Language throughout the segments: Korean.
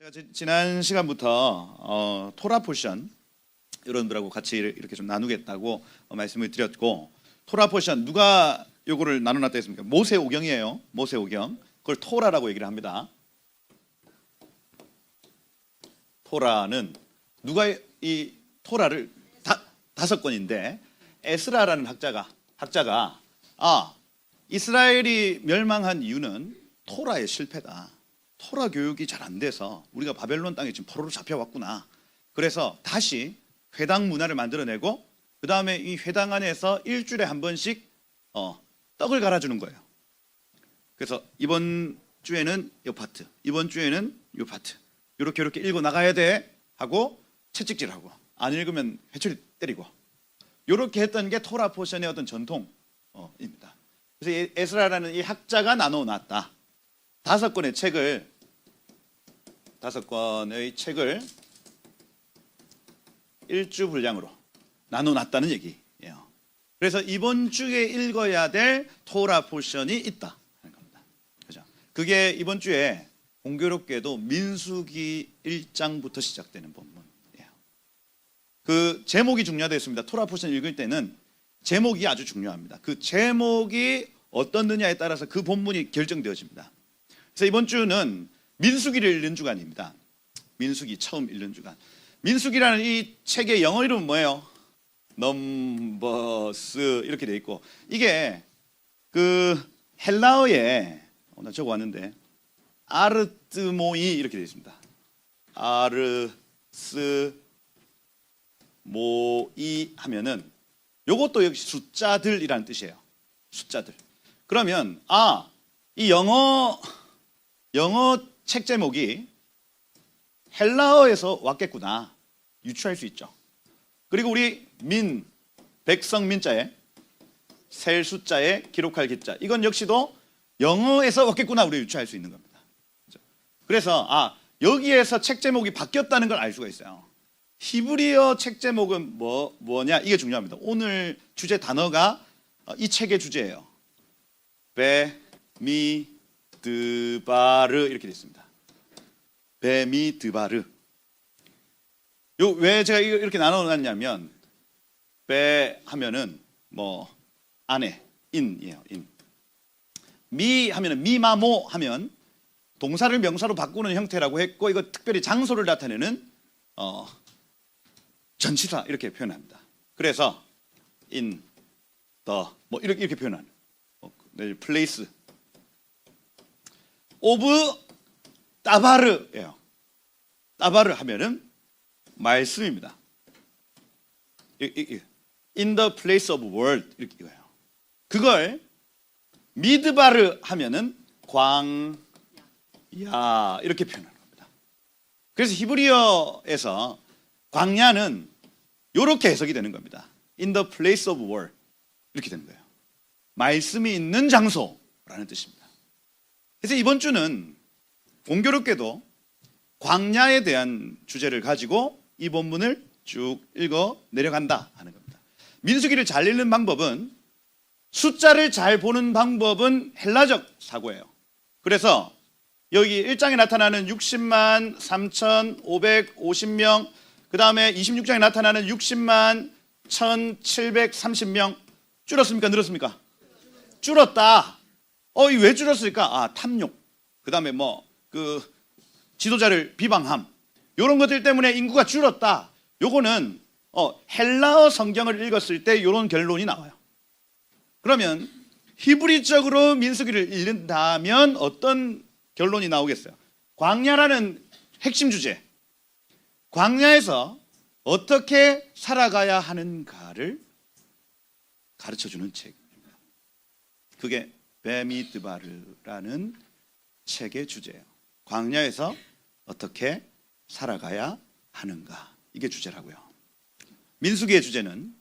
제가 지난 시간부터 토라 포션 여러분들하고 같이 이렇게 좀 나누겠다고 말씀을 드렸고, 토라 포션 누가 요거를 나눠놨다 했습니까? 모세오경이에요. 모세오경. 그걸 토라라고 얘기를 합니다. 토라는 누가 이 토라를 다섯 권인데, 에스라라는 학자가 이스라엘이 멸망한 이유는 토라의 실패다. 토라 교육이 잘 안 돼서 우리가 바벨론 땅에 지금 포로로 잡혀왔구나. 그래서 다시 회당 문화를 만들어내고, 그 다음에 이 회당 안에서 일주일에 한 번씩 떡을 갈아주는 거예요. 그래서 이번 주에는 이 파트, 이번 주에는 이 파트, 이렇게 읽어 나가야 돼 하고 채찍질하고, 안 읽으면 회초리 때리고, 이렇게 했던 게 토라 포션의 어떤 전통입니다. 그래서 에스라라는 이 학자가 나눠놨다. 다섯 권의 책을 일주 분량으로 나눠놨다는 얘기예요. 그래서 이번 주에 읽어야 될 토라 포션이 있다 하는 겁니다. 그죠? 그게 이번 주에 공교롭게도 민수기 1장부터 시작되는 본문이에요. 그 제목이 중요하겠습니다. 토라 포션 읽을 때는 제목이 아주 중요합니다. 그 제목이 어떻느냐에 따라서 그 본문이 결정되어집니다. 그래서 이번 주는 민수기를 읽는 주간입니다. 민수기 처음 읽는 주간. 민수기라는 이 책의 영어 이름은 뭐예요? 넘버스 이렇게 돼 있고, 이게 그 헬라어에 나 적어 왔는데 아르뜨모이 이렇게 돼 있습니다. 아르스모이 하면은 요것도 역시 숫자들이라는 뜻이에요. 숫자들. 그러면 이 영어 책 제목이 헬라어에서 왔겠구나 유추할 수 있죠. 그리고 우리 백성 민자에 셀 숫자에 기록할 기자, 이건 역시도 영어에서 왔겠구나 우리 유추할 수 있는 겁니다. 그래서 여기에서 책 제목이 바뀌었다는 걸 알 수가 있어요. 히브리어 책 제목은 뭐냐, 이게 중요합니다. 오늘 주제 단어가 이 책의 주제예요. 베미드바르 이렇게 되어 있습니다. 베미드바르. 왜 제가 이렇게 나눠놨냐면, 베 하면은 아내, 인이에요. 인. 미 하면은 미마모 하면 동사를 명사로 바꾸는 형태라고 했고, 이거 특별히 장소를 나타내는 전치사 이렇게 표현합니다. 그래서 in the 이렇게 표현하는 place of 따바르예요. 따바르 하면은 말씀입니다. in the place of word 이렇게 이거예요. 그걸 미드바르 하면은 광야 이렇게 표현하는 겁니다. 그래서 히브리어에서 광야는 이렇게 해석이 되는 겁니다. in the place of word 이렇게 되는 거예요. 말씀이 있는 장소라는 뜻입니다. 그래서 이번 주는 공교롭게도 광야에 대한 주제를 가지고 이 본문을 쭉 읽어 내려간다 하는 겁니다. 민수기를 잘 읽는 방법은, 숫자를 잘 보는 방법은 헬라적 사고예요. 그래서 여기 1장에 나타나는 60만 3,550명, 그 다음에 26장에 나타나는 60만 1,730명 줄었습니까? 늘었습니까? 줄었다. 왜 줄었을까? 탐욕. 그 다음에 지도자를 비방함. 이런 것들 때문에 인구가 줄었다. 요거는 헬라어 성경을 읽었을 때 이런 결론이 나와요. 그러면 히브리적으로 민수기를 읽는다면 어떤 결론이 나오겠어요? 광야라는 핵심 주제, 광야에서 어떻게 살아가야 하는가를 가르쳐주는 책입니다. 그게 베미드바르라는 책의 주제예요. 광야에서 어떻게 살아가야 하는가, 이게 주제라고요. 민수기의 주제는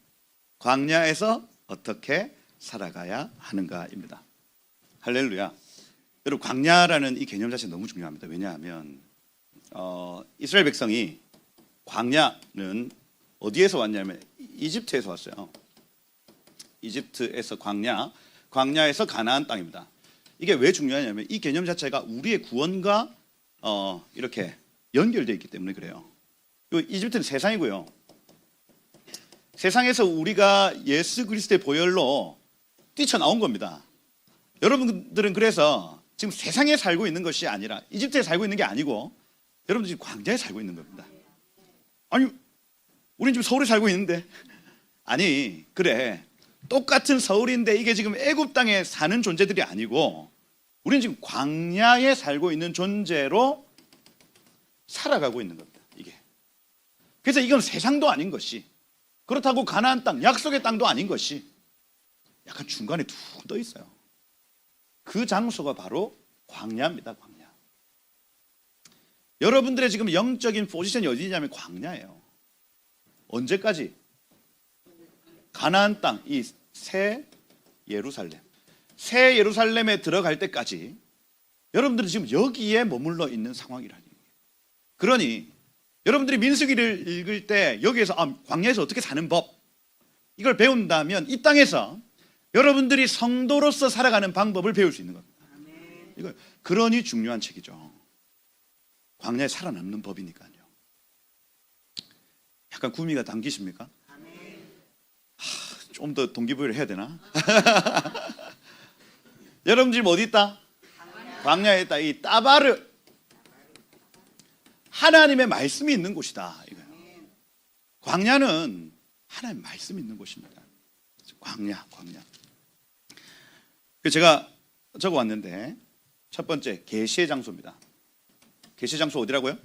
광야에서 어떻게 살아가야 하는가입니다. 할렐루야. 여러분, 광야라는 이 개념 자체가 너무 중요합니다. 왜냐하면 이스라엘 백성이, 광야는 어디에서 왔냐면 이집트에서 왔어요. 이집트에서 광야에서 가나안 땅입니다. 이게 왜 중요하냐면, 이 개념 자체가 우리의 구원과 이렇게 연결되어 있기 때문에 그래요. 이집트는 세상이고요. 세상에서 우리가 예수 그리스도의 보혈로 뛰쳐나온 겁니다. 여러분들은 그래서 지금 세상에 살고 있는 것이 아니라 이집트에 살고 있는 게 아니고 여러분들 지금 광야에 살고 있는 겁니다. 아니, 우린 지금 서울에 살고 있는데. 아니, 그래. 똑같은 서울인데 이게 지금 애굽 땅에 사는 존재들이 아니고 우리는 지금 광야에 살고 있는 존재로 살아가고 있는 겁니다. 이게. 그래서 이건 세상도 아닌 것이, 그렇다고 가나안 땅, 약속의 땅도 아닌 것이 약간 중간에 툭 떠 있어요. 그 장소가 바로 광야입니다. 광야. 여러분들의 지금 영적인 포지션이 어디냐면 광야예요. 언제까지? 가나안 땅, 이 새 예루살렘, 새 예루살렘에 들어갈 때까지 여러분들은 지금 여기에 머물러 있는 상황이라니. 그러니 여러분들이 민수기를 읽을 때 여기에서 광야에서 어떻게 사는 법, 이걸 배운다면 이 땅에서 여러분들이 성도로서 살아가는 방법을 배울 수 있는 겁니다. 이거 그러니 중요한 책이죠. 광야에 살아남는 법이니까요. 약간 구미가 당기십니까? 좀 더 동기부여를 해야 되나? 여러분 지금 어디 있다? 광야에 있다. 이 따바르, 하나님의 말씀이 있는 곳이다. 이거예요. 광야는 하나님의 말씀이 있는 곳입니다. 광야. 제가 적어왔는데 첫 번째 계시의 장소입니다. 계시의 장소 어디라고요?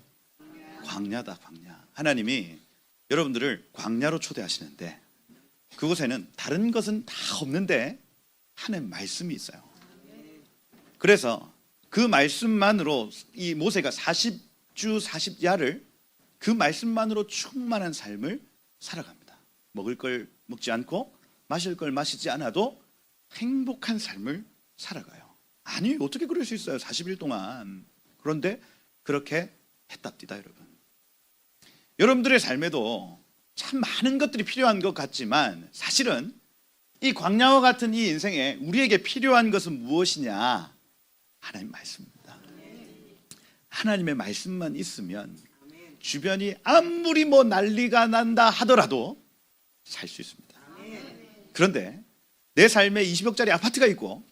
광야다. 광야. 하나님이 여러분들을 광야로 초대하시는데 그곳에는 다른 것은 다 없는데 하나님의 말씀이 있어요. 그래서 그 말씀만으로 이 모세가 40주 40야를 그 말씀만으로 충만한 삶을 살아갑니다. 먹을 걸 먹지 않고 마실 걸 마시지 않아도 행복한 삶을 살아가요. 아니, 어떻게 그럴 수 있어요? 40일 동안. 그런데 그렇게 했답니다. 여러분들의 삶에도 참 많은 것들이 필요한 것 같지만 사실은 이 광야와 같은 이 인생에 우리에게 필요한 것은 무엇이냐? 하나님 말씀입니다. 하나님의 말씀만 있으면 주변이 아무리 난리가 난다 하더라도 살 수 있습니다. 그런데 내 삶에 20억짜리 아파트가 있고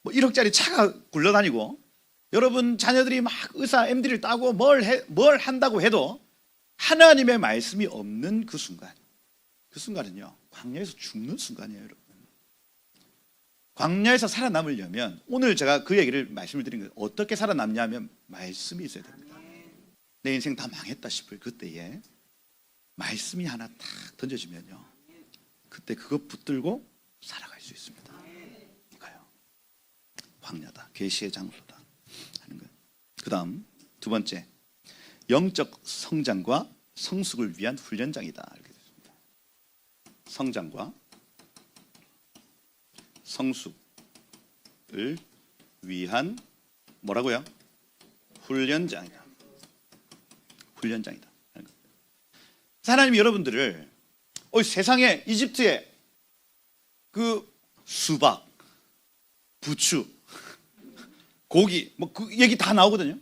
1억짜리 차가 굴러다니고 여러분 자녀들이 막 의사 MD를 따고 뭘 한다고 해도 하나님의 말씀이 없는 그 순간은요 광야에서 죽는 순간이에요. 여러분, 광야에서 살아남으려면 오늘 제가 그 얘기를 말씀을 드린 거예요. 어떻게 살아남냐면 말씀이 있어야 됩니다. 내 인생 다 망했다 싶을 그때에 말씀이 하나 탁 던져지면요 그때 그거 붙들고 살아갈 수 있습니다. 이거요. 광야다, 계시의 장소다 하는 거예요. 그 다음 두 번째, 영적 성장과 성숙을 위한 훈련장이다. 이렇게 됐습니다. 성장과 성숙을 위한 뭐라고요? 훈련장이다. 훈련장이다. 하나님이 여러분들을 세상에 이집트에 그 수박, 부추, 고기 그 얘기 다 나오거든요.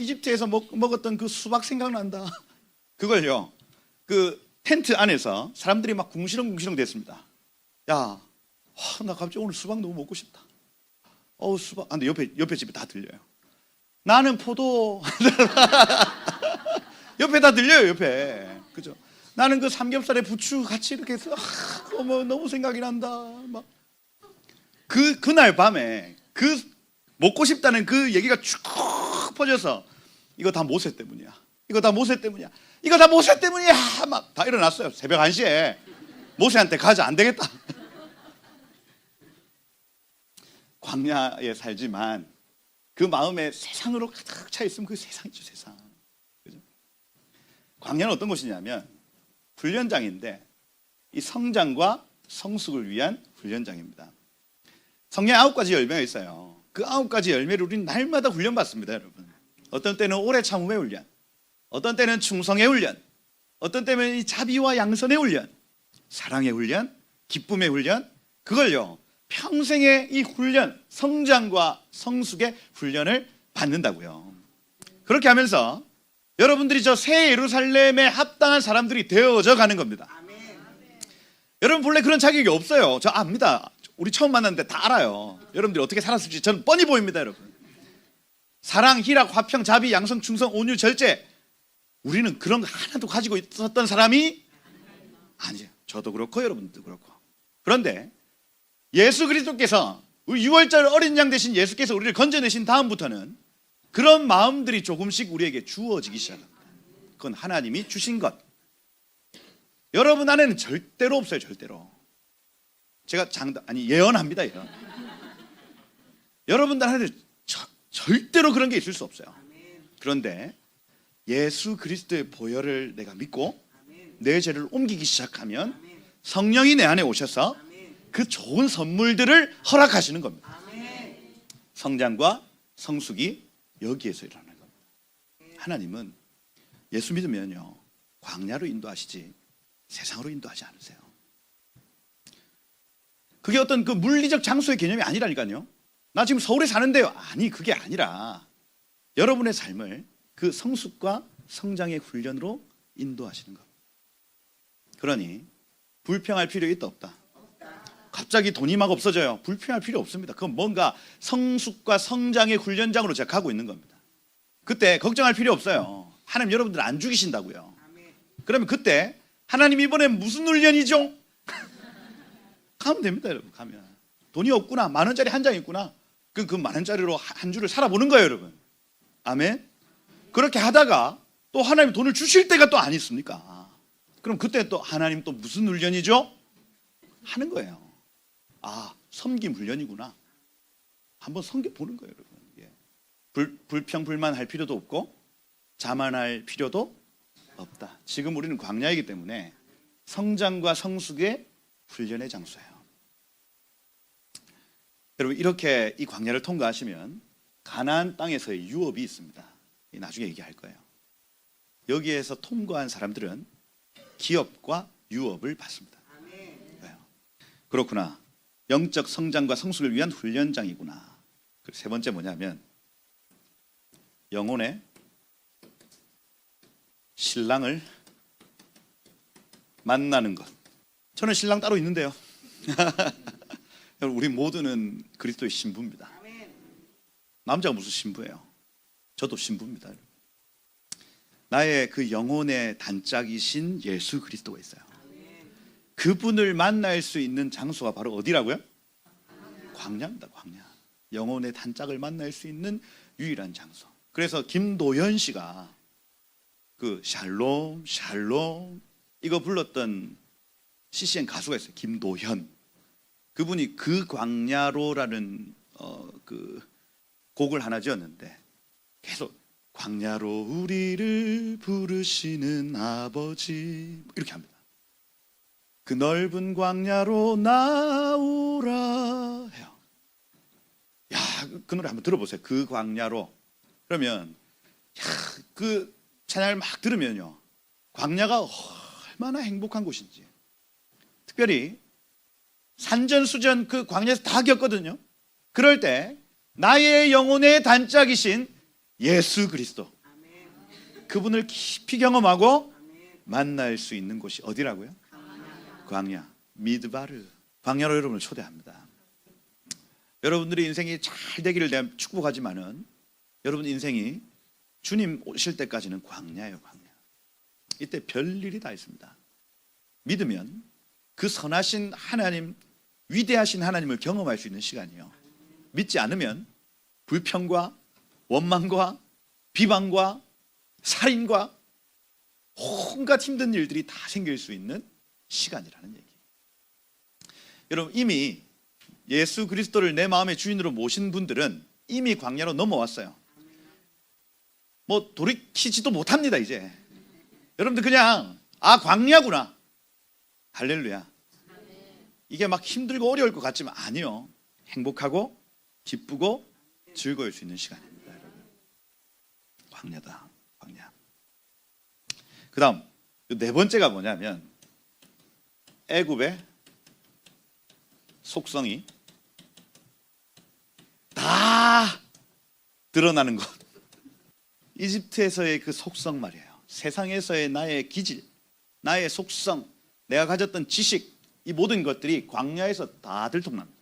이집트에서 먹었던 그 수박 생각난다. 그걸요 그 텐트 안에서 사람들이 막 궁시렁궁시렁 됐습니다. 야, 나 갑자기 오늘 수박 너무 먹고 싶다. 수박. 근데 옆에 집에 다 들려요. 나는 포도. 옆에 다 들려요. 옆에. 그죠? 나는 그 삼겹살에 부추 같이 이렇게 해서 너무 생각이 난다. 막 그날 밤에 그 먹고 싶다는 그 얘기가 쭉 퍼져서 이거 다 모세 때문이야. 이거 다 모세 때문이야. 이거 다 모세 때문이야. 막 다 일어났어요. 새벽 1시에 모세한테 가자. 안 되겠다. 광야에 살지만 그 마음에 세상으로 가득 차 있으면 그 세상이죠. 세상. 그죠? 광야는 어떤 곳이냐면 훈련장인데 이 성장과 성숙을 위한 훈련장입니다. 성경에 9가지 열매가 있어요. 그 9가지 열매를 우리는 날마다 훈련받습니다. 여러분, 어떤 때는 오래 참음의 훈련, 어떤 때는 충성의 훈련, 어떤 때는 이 자비와 양선의 훈련, 사랑의 훈련, 기쁨의 훈련, 그걸요 평생의 이 훈련, 성장과 성숙의 훈련을 받는다고요. 그렇게 하면서 여러분들이 저 새 예루살렘에 합당한 사람들이 되어져 가는 겁니다. 여러분 본래 그런 자격이 없어요. 저 압니다. 우리 처음 만났는데 다 알아요. 여러분들이 어떻게 살았을지 저는 뻔히 보입니다. 여러분, 사랑, 희락, 화평, 자비, 양성, 충성, 온유, 절제, 우리는 그런 거 하나도 가지고 있었던 사람이 아니에요. 저도 그렇고 여러분도 그렇고. 그런데 예수 그리스도께서, 우리 6월절 어린 양 되신 예수께서 우리를 건져내신 다음부터는 그런 마음들이 조금씩 우리에게 주어지기 시작합니다. 그건 하나님이 주신 것. 여러분 안에는 절대로 없어요. 절대로. 제가 예언합니다. 예언. 여러분들 안에는 절대로 그런 게 있을 수 없어요. 그런데 예수 그리스도의 보혈을 내가 믿고 내 죄를 옮기기 시작하면 성령이 내 안에 오셔서 그 좋은 선물들을 허락하시는 겁니다. 성장과 성숙이 여기에서 일어나는 겁니다. 하나님은 예수 믿으면요, 광야로 인도하시지 세상으로 인도하지 않으세요. 그게 어떤 그 물리적 장소의 개념이 아니라니까요. 나 지금 서울에 사는데요. 아니, 그게 아니라 여러분의 삶을 그 성숙과 성장의 훈련으로 인도하시는 겁니다. 그러니 불평할 필요 있다 없다? 갑자기 돈이 막 없어져요. 불평할 필요 없습니다. 그건 뭔가 성숙과 성장의 훈련장으로 제가 가고 있는 겁니다. 그때 걱정할 필요 없어요. 하나님 여러분들 안 죽이신다고요. 그러면 그때 하나님 이번에 무슨 훈련이죠? 가면 됩니다. 여러분. 가면 돈이 없구나, 10,000원짜리 한 장 있구나, 그 10,000원짜리로 한 주를 살아보는 거예요. 여러분, 아멘. 그렇게 하다가 또 하나님 돈을 주실 때가 또 안 있습니까? 그럼 그때 또 하나님 또 무슨 훈련이죠? 하는 거예요. 아, 섬김 훈련이구나. 한번 섬겨보는 거예요. 여러분. 예. 불평불만할 필요도 없고 자만할 필요도 없다. 지금 우리는 광야이기 때문에 성장과 성숙의 훈련의 장소예요. 여러분, 이렇게 이 광야를 통과하시면 가나안 땅에서의 유업이 있습니다. 나중에 얘기할 거예요. 여기에서 통과한 사람들은 기업과 유업을 받습니다. 그렇구나. 영적 성장과 성숙을 위한 훈련장이구나. 그리고 세 번째 뭐냐면 영혼의 신랑을 만나는 것. 저는 신랑 따로 있는데요. 우리 모두는 그리스도의 신부입니다. 남자가 무슨 신부예요? 저도 신부입니다. 나의 그 영혼의 단짝이신 예수 그리스도가 있어요. 그분을 만날 수 있는 장소가 바로 어디라고요? 광야입니다. 광야. 영혼의 단짝을 만날 수 있는 유일한 장소. 그래서 김도현 씨가 그 샬롬 샬롬 이거 불렀던 CCM 가수가 있어요. 김도현. 그분이 그 광야로라는 그 곡을 하나 지었는데 계속 광야로 우리를 부르시는 아버지 이렇게 합니다. 그 넓은 광야로 나오라 해요. 야, 그 노래 한번 들어보세요. 그 광야로. 그러면 그 찬양을 막 들으면요, 광야가 얼마나 행복한 곳인지. 특별히 산전수전 그 광야에서 다 겪거든요. 그럴 때 나의 영혼의 단짝이신 예수 그리스도, 그분을 깊이 경험하고 만날 수 있는 곳이 어디라고요? 광야, 미드바르. 광야로 여러분을 초대합니다. 여러분들의 인생이 잘 되기를 내가 축복하지만은 여러분 인생이 주님 오실 때까지는 광야예요. 광야. 이때 별일이 다 있습니다. 믿으면 그 선하신 하나님, 위대하신 하나님을 경험할 수 있는 시간이에요. 믿지 않으면 불평과 원망과 비방과 살인과 온갖 힘든 일들이 다 생길 수 있는 시간이라는 얘기. 여러분, 이미 예수 그리스도를 내 마음의 주인으로 모신 분들은 이미 광야로 넘어왔어요. 뭐 돌이키지도 못합니다. 이제 여러분들 그냥 광야구나, 할렐루야. 이게 막 힘들고 어려울 것 같지만 아니요, 행복하고 기쁘고 즐거울 수 있는 시간입니다. 여러분, 광야다. 광야. 그 다음 네 번째가 뭐냐면 애굽의 속성이 다 드러나는 것. 이집트에서의 그 속성 말이에요. 세상에서의 나의 기질, 나의 속성, 내가 가졌던 지식, 이 모든 것들이 광야에서 다 들통납니다.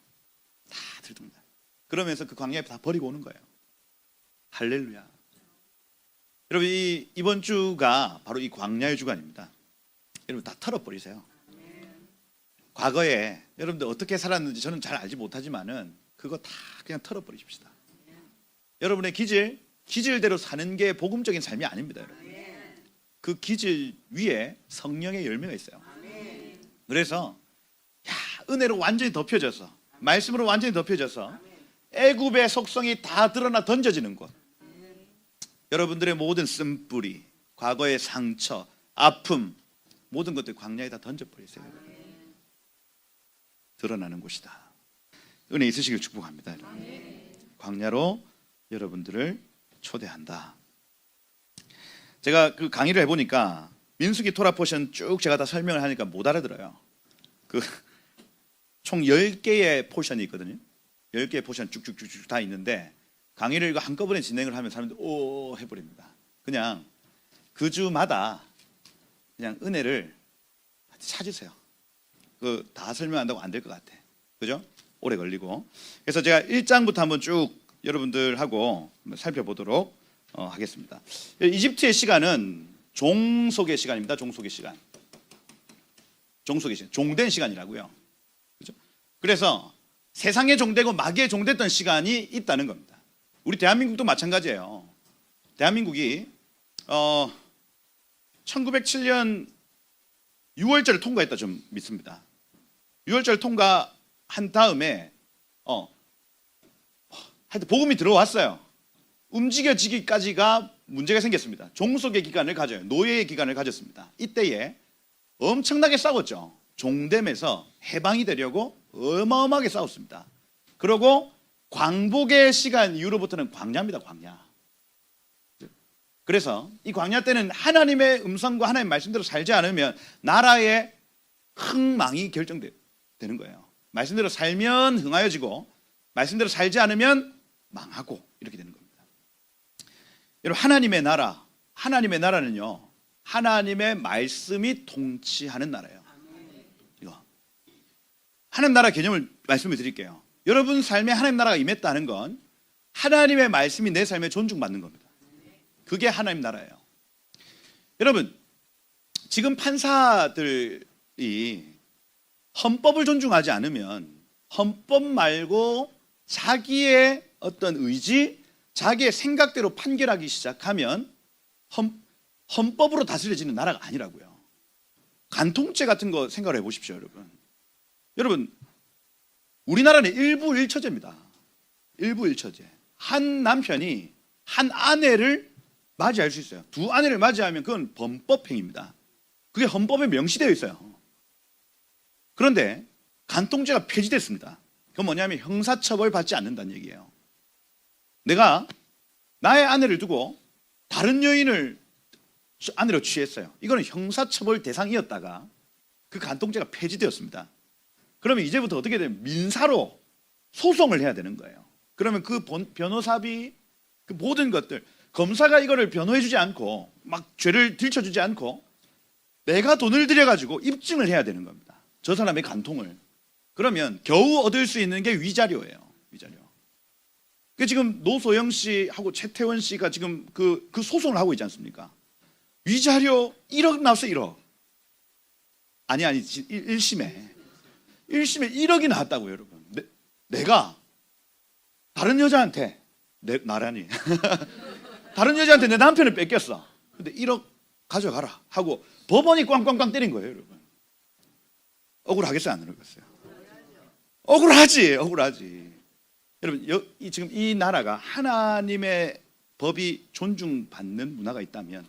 다 들통납니다. 그러면서 그 광야에 다 버리고 오는 거예요. 할렐루야. 여러분, 이번 주가 바로 이 광야의 주간입니다. 여러분 다 털어버리세요. 과거에 여러분들 어떻게 살았는지 저는 잘 알지 못하지만은 그거 다 그냥 털어버리십시다. 여러분의 기질대로 사는 게 복음적인 삶이 아닙니다. 여러분. 그 기질 위에 성령의 열매가 있어요. 그래서 은혜로 완전히 덮여져서, 말씀으로 완전히 덮여져서 애굽의 속성이 다 드러나 던져지는 곳. 여러분들의 모든 쓴뿌리, 과거의 상처, 아픔, 모든 것들 광야에 다 던져버리세요. 드러나는 곳이다. 은혜 있으시길 축복합니다. 광야로 여러분들을 초대한다. 제가 그 강의를 해보니까 민수기 토라 포션 쭉 제가 다 설명을 하니까 못 알아들어요. 그 총 10개의 포션이 있거든요. 10개의 포션 쭉쭉쭉쭉 다 있는데 강의를 이거 한꺼번에 진행을 하면 사람들이 오 해버립니다. 그냥 그 주마다 그냥 은혜를 찾으세요. 그 다 설명한다고 안 될 것 같아. 그죠? 오래 걸리고. 그래서 제가 1장부터 한번 쭉 여러분들하고 살펴보도록 하겠습니다. 이집트의 시간은 종속의 시간입니다. 종속의 시간. 종속의 시간. 종된 시간이라고요. 그죠? 그래서 세상에 종되고 마귀에 종됐던 시간이 있다는 겁니다. 우리 대한민국도 마찬가지예요. 대한민국이 1907년 6월절을 통과했다 좀 믿습니다. 6월절 통과한 다음에 하여튼 복음이 들어왔어요. 움직여지기까지가 문제가 생겼습니다. 종속의 기간을 가져요. 노예의 기간을 가졌습니다. 이때에 엄청나게 싸웠죠. 종됨에서 해방이 되려고 어마어마하게 싸웠습니다. 그리고 광복의 시간 이후로부터는 광야입니다. 광야. 그래서 이 광야 때는 하나님의 음성과 하나님의 말씀대로 살지 않으면 나라의 흥망이 결정되는 거예요. 말씀대로 살면 흥하여지고 말씀대로 살지 않으면 망하고 이렇게 되는 겁니다. 여러분, 하나님의 나라는요, 하나님의 말씀이 통치하는 나라예요. 이거 하나님 나라 개념을 말씀을 드릴게요. 여러분 삶에 하나님 나라가 임했다는 건 하나님의 말씀이 내 삶에 존중받는 겁니다. 그게 하나님 나라예요. 여러분, 지금 판사들이 헌법을 존중하지 않으면 헌법 말고 자기의 어떤 의지, 자기의 생각대로 판결하기 시작하면 헌법으로 다스려지는 나라가 아니라고요. 간통죄 같은 거 생각을 해보십시오. 여러분 우리나라는 일부일처제입니다. 일부일처제. 한 남편이 한 아내를 맞이할 수 있어요. 두 아내를 맞이하면 그건 범법행위입니다. 그게 헌법에 명시되어 있어요. 그런데 간통죄가 폐지됐습니다. 그건 뭐냐면 형사처벌 받지 않는다는 얘기예요. 내가 나의 아내를 두고 다른 여인을 아내로 취했어요. 이거는 형사처벌 대상이었다가 그 간통죄가 폐지되었습니다. 그러면 이제부터 어떻게 되면 민사로 소송을 해야 되는 거예요. 그러면 그 변호사비, 그 모든 것들, 검사가 이거를 변호해주지 않고 막 죄를 들춰주지 않고 내가 돈을 들여가지고 입증을 해야 되는 겁니다. 저 사람의 간통을. 그러면 겨우 얻을 수 있는 게 위자료예요. 위자료. 그 지금 노소영 씨하고 최태원 씨가 지금 그 소송을 하고 있지 않습니까? 위자료 1억 나왔어요. 1억. 아니 1심에 1억이 나왔다고요. 여러분. 내가 다른 여자한테 나라니 다른 여자한테 내 남편을 뺏겼어. 근데 1억 가져가라 하고 법원이 꽝꽝꽝 때린 거예요. 여러분. 억울하겠어요? 안 억울하겠어요? 억울하지. 여러분, 지금 이 나라가 하나님의 법이 존중받는 문화가 있다면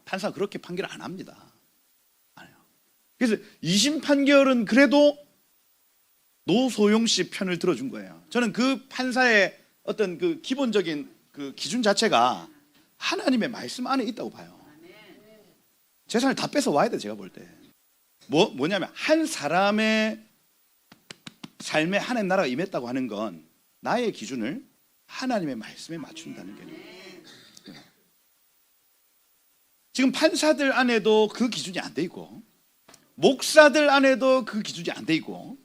판사가 그렇게 판결을 안 합니다. 안 해요. 그래서 2심 판결은 그래도 노소용 씨 편을 들어준 거예요. 저는 그 판사의 어떤 그 기본적인 그 기준 자체가 하나님의 말씀 안에 있다고 봐요. 재산을 다 뺏어 와야 돼, 제가 볼 때. 뭐냐면 한 사람의 삶에 하나님 나라가 임했다고 하는 건 나의 기준을 하나님의 말씀에 맞춘다는 게. 지금 판사들 안에도 그 기준이 안 돼 있고 목사들 안에도 그 기준이 안 돼 있고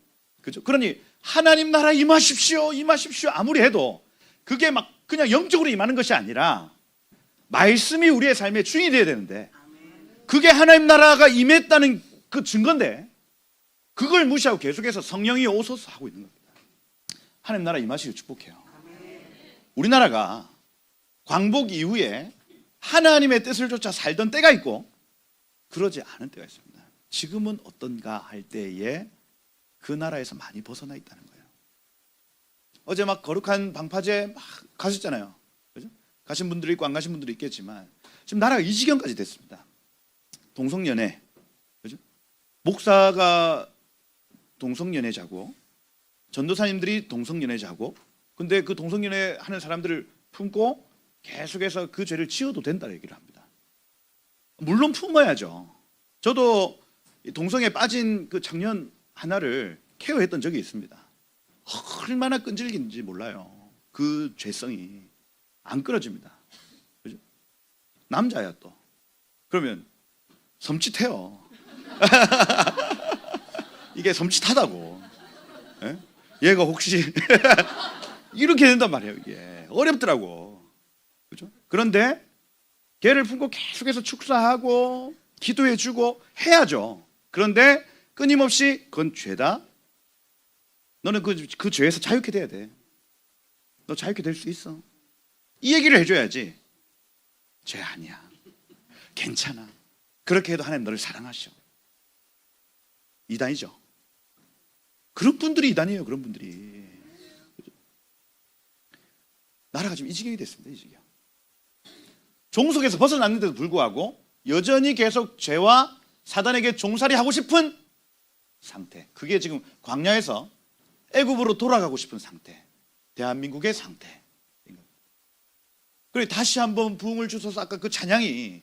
그죠? 그러니 하나님 나라 임하십시오 임하십시오 아무리 해도 그게 막 그냥 영적으로 임하는 것이 아니라 말씀이 우리의 삶의 주인이 되어야 되는데 그게 하나님 나라가 임했다는 그 증거인데 그걸 무시하고 계속해서 성령이 오소서 하고 있는 겁니다. 하나님 나라 임하시길 축복해요. 우리나라가 광복 이후에 하나님의 뜻을 쫓아 살던 때가 있고 그러지 않은 때가 있습니다. 지금은 어떤가 할 때에 그 나라에서 많이 벗어나 있다는 거예요. 어제 막 거룩한 방파제 막 가셨잖아요. 그죠? 가신 분들이 있고 안 가신 분들이 있겠지만 지금 나라가 이 지경까지 됐습니다. 동성연애, 그죠? 목사가 동성연애자고 전도사님들이 동성연애자고 근데 그 동성연애 하는 사람들을 품고 계속해서 그 죄를 지어도 된다는 얘기를 합니다. 물론 품어야죠. 저도 동성에 빠진 그 청년 하나를 케어했던 적이 있습니다. 얼마나 끈질긴지 몰라요. 그 죄성이 안 끊어집니다. 그죠? 남자야 또. 그러면 섬찟해요. 이게 섬찟하다고. 예? 얘가 혹시 이렇게 된단 말이에요. 이게 어렵더라고. 그죠? 그런데 걔를 품고 계속해서 축사하고 기도해주고 해야죠. 그런데 끊임없이 그건 죄다. 너는 그 죄에서 자유케 돼야 돼. 너 자유케 될 수 있어. 이 얘기를 해줘야지. 죄 아니야. 괜찮아. 그렇게 해도 하나님 너를 사랑하셔. 이단이죠. 그런 분들이 이단이에요. 그런 분들이. 나라가 지금 이 지경이 됐습니다. 이 지경. 종속에서 벗어났는데도 불구하고 여전히 계속 죄와 사단에게 종살이 하고 싶은 상태. 그게 지금 광야에서 애굽으로 돌아가고 싶은 상태. 대한민국의 상태. 그리고 다시 한번 부흥을 주셔서 아까 그 찬양이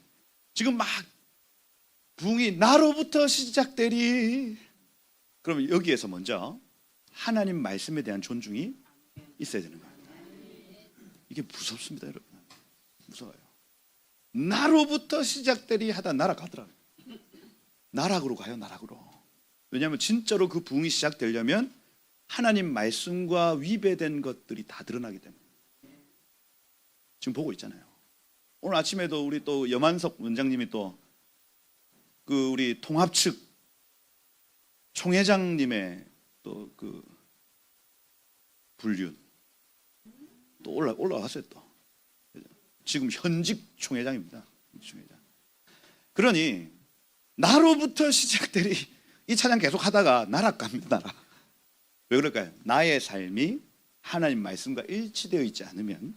지금 막 부흥이 나로부터 시작되리. 그러면 여기에서 먼저 하나님 말씀에 대한 존중이 있어야 되는 거예요. 이게 무섭습니다, 여러분. 무서워요. 나로부터 시작되리 하다 나락가더라고요. 나락으로 가요, 나락으로. 왜냐하면 진짜로 그 부흥이 시작되려면 하나님 말씀과 위배된 것들이 다 드러나기 때문에. 지금 보고 있잖아요. 오늘 아침에도 우리 또 염한석 원장님이 또 그 우리 통합 측 총회장님의 또 그 불륜 또 올라왔어요 또. 지금 현직 총회장입니다. 총회장. 그러니 나로부터 시작되리 이 찬양 계속 하다가 나락갑니다. 나락. 왜 그럴까요? 나의 삶이 하나님 말씀과 일치되어 있지 않으면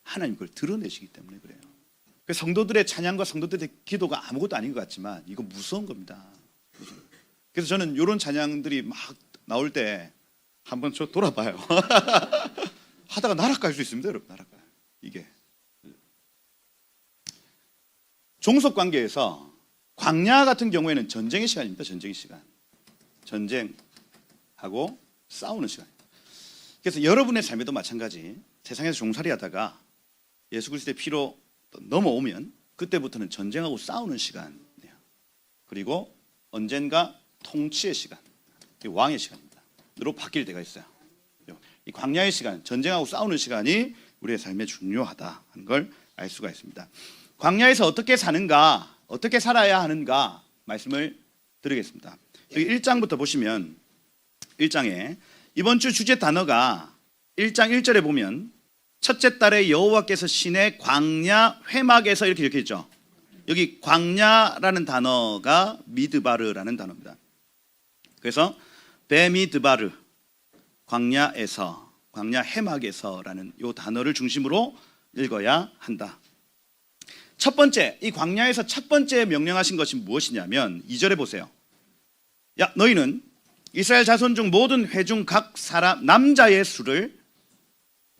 하나님 그걸 드러내시기 때문에 그래요. 성도들의 찬양과 성도들의 기도가 아무것도 아닌 것 같지만 이거 무서운 겁니다. 그래서 저는 이런 찬양들이 막 나올 때 한번 저 돌아봐요. 하다가 나락갈 수 있습니다, 여러분. 나락갈. 이게 종속 관계에서 광야 같은 경우에는 전쟁의 시간입니다. 전쟁의 시간. 전쟁하고 싸우는 시간입니다. 그래서 여러분의 삶에도 마찬가지. 세상에서 종살이 하다가 예수 그리스도의 피로 넘어오면 그때부터는 전쟁하고 싸우는 시간이에요. 그리고 언젠가 통치의 시간, 왕의 시간입니다.로 바뀔 때가 있어요. 이 광야의 시간, 전쟁하고 싸우는 시간이 우리의 삶에 중요하다는 걸 알 수가 있습니다. 광야에서 어떻게 사는가, 어떻게 살아야 하는가 말씀을 드리겠습니다. 여기 1장부터 보시면 1장에 이번 주 주제 단어가 1장 1절에 보면 첫째 달에 여호와께서 시내 광야 회막에서 이렇게 적혀 있죠. 여기 광야라는 단어가 미드바르라는 단어입니다. 그래서 베미드바르 광야에서 광야 회막에서라는 이 단어를 중심으로 읽어야 한다. 첫 번째, 이 광야에서 첫 번째 명령하신 것이 무엇이냐면 2절에 보세요. 야, 너희는 이스라엘 자손 중 모든 회중 각 사람 남자의 수를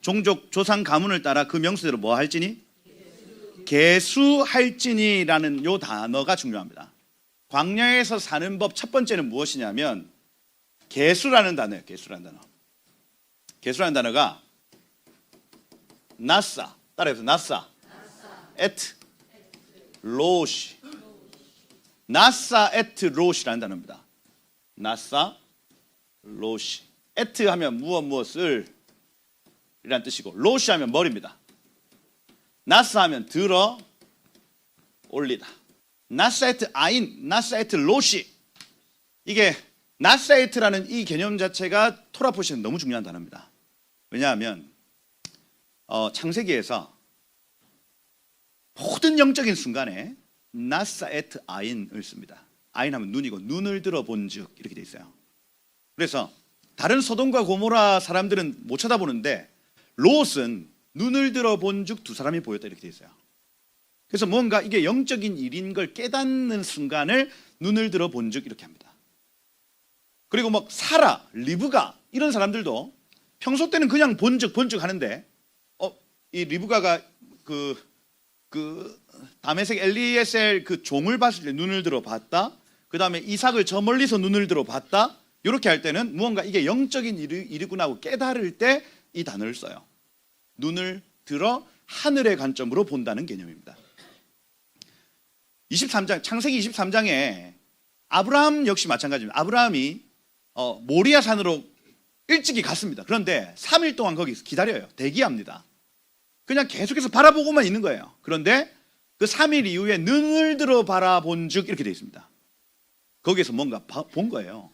종족 조상 가문을 따라 그 명수대로 뭐 할지니? 계수할지니라는 요 단어가 중요합니다. 광야에서 사는 법 첫 번째는 무엇이냐면 계수라는 단어예요. 계수라는 단어. 계수라는 단어가 나사, 따라해서 나사, 에트, 로시. 나사 에트 로시라는 단어입니다. 나사 로시. 에트 하면 무엇을 이란 뜻이고, 로시 하면 머리입니다. 나사 하면 들어 올리다. 나사에트 아인, 나사에트 로시. 이게 나사에트라는 이 개념 자체가 토라포시는 너무 중요한 단어입니다. 왜냐하면 창세기에서 모든 영적인 순간에 나사에트 아인을 씁니다. 아인 하면 눈이고, 눈을 들어본즉 이렇게 돼 있어요. 그래서 다른 소돔과 고모라 사람들은 못 쳐다보는데 롯은 눈을 들어본즉 두 사람이 보였다 이렇게 돼 있어요. 그래서 뭔가 이게 영적인 일인 걸 깨닫는 순간을 눈을 들어본즉 이렇게 합니다. 그리고 뭐 사라, 리브가 이런 사람들도 평소 때는 그냥 본즉 하는데 이 리브가가 그 다메섹 엘리에셀 그 종을 봤을 때 눈을 들어 봤다. 그 다음에 이삭을 저 멀리서 눈을 들어 봤다. 이렇게 할 때는 무언가 이게 영적인 일이구나 하고 깨달을 때 이 단어를 써요. 눈을 들어 하늘의 관점으로 본다는 개념입니다. 23장, 창세기 23장에 아브라함 역시 마찬가지입니다. 아브라함이 모리아 산으로 일찍이 갔습니다. 그런데 3일 동안 거기서 기다려요. 대기합니다. 그냥 계속해서 바라보고만 있는 거예요. 그런데 그 3일 이후에 눈을 들어 바라본즉 이렇게 되어 있습니다. 거기에서 뭔가 본 거예요.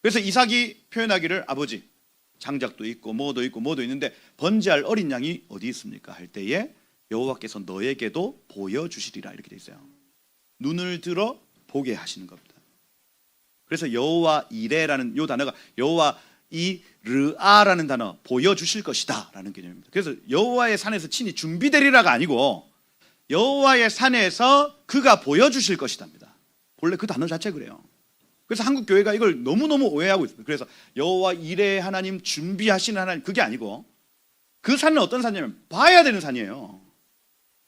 그래서 이삭이 표현하기를 아버지 장작도 있고 뭐도 있는데 번제할 어린 양이 어디 있습니까? 할 때에 여호와께서 너에게도 보여주시리라 이렇게 되어 있어요. 눈을 들어 보게 하시는 겁니다. 그래서 여호와 이레라는 이 단어가 여호와 이르아라는 단어, 보여주실 것이다 라는 개념입니다. 그래서 여호와의 산에서 친히 준비되리라가 아니고 여호와의 산에서 그가 보여주실 것이답니다. 본래 그 단어 자체 그래요. 그래서 한국 교회가 이걸 너무너무 오해하고 있습니다. 그래서 여호와 이레 하나님, 준비하시는 하나님, 그게 아니고 그 산은 어떤 산이냐면 봐야 되는 산이에요.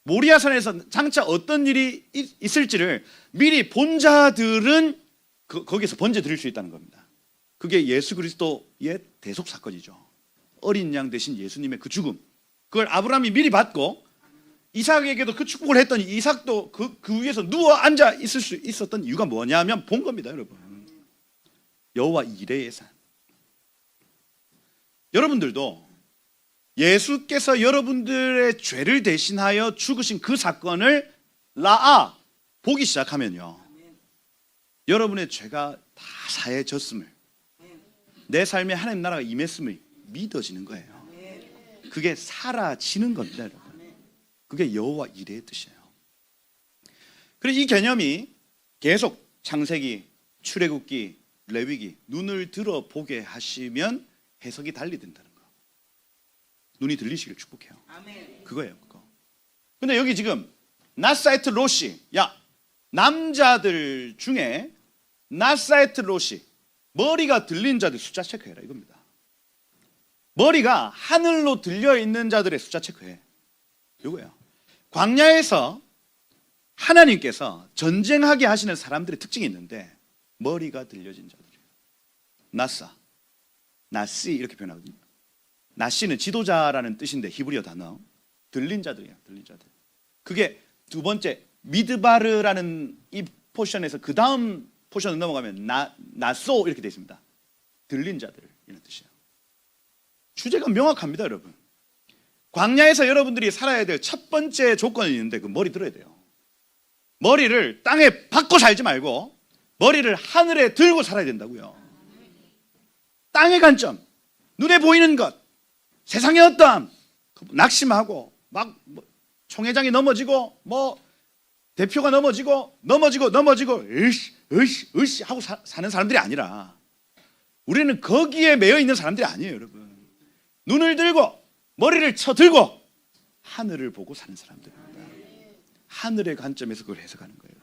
모리아 산에서 장차 어떤 일이 있을지를 미리 본 자들은 거기서 번제 드릴 수 있다는 겁니다. 그게 예수 그리스도의 대속 사건이죠. 어린 양 대신 예수님의 그 죽음, 그걸 아브라함이 미리 받고 이삭에게도 그 축복을 했더니 이삭도 그 위에서 누워 앉아 있을 수 있었던 이유가 뭐냐면 본 겁니다, 여러분. 여호와 이레의 산. 여러분들도 예수께서 여러분들의 죄를 대신하여 죽으신 그 사건을 보기 시작하면요, 여러분의 죄가 다 사해졌음을, 내 삶에 하나님 나라가 임했음을 믿어지는 거예요. 그게 사라지는 겁니다, 여러분. 그게 여호와 이레의 뜻이에요. 그리고 이 개념이 계속 창세기, 출애굽기, 레위기 눈을 들어 보게 하시면 해석이 달리 된다는 거. 눈이 들리시길 축복해요. 그거예요, 그거. 근데 여기 지금 나사에트 로시, 야, 남자들 중에 나사에트 로시, 머리가 들린 자들 숫자 체크해라 이겁니다. 머리가 하늘로 들려 있는 자들의 숫자 체크해. 이거예요. 광야에서 하나님께서 전쟁하게 하시는 사람들의 특징이 있는데 머리가 들려진 자들이에요. 나시 이렇게 표현하거든요. 나시는 지도자라는 뜻인데 히브리어 단어, 들린 자들이에요. 들린 자들. 그게 두 번째 미드바르라는 이 포션에서 그 다음 포션을 넘어가면 나소 이렇게 되어 있습니다. 들린 자들 이런 뜻이에요. 주제가 명확합니다, 여러분. 광야에서 여러분들이 살아야 될 첫 번째 조건이 있는데 그 머리 들어야 돼요. 머리를 땅에 박고 살지 말고 머리를 하늘에 들고 살아야 된다고요. 땅의 관점, 눈에 보이는 것, 세상의 어떠함, 낙심하고 막 총회장이 넘어지고 대표가 넘어지고 으쌰 하고 사는 사람들이 아니라 우리는 거기에 매여 있는 사람들이 아니에요, 여러분. 눈을 들고 머리를 쳐들고 하늘을 보고 사는 사람들입니다. 하늘의 관점에서 그걸 해석하는 거예요.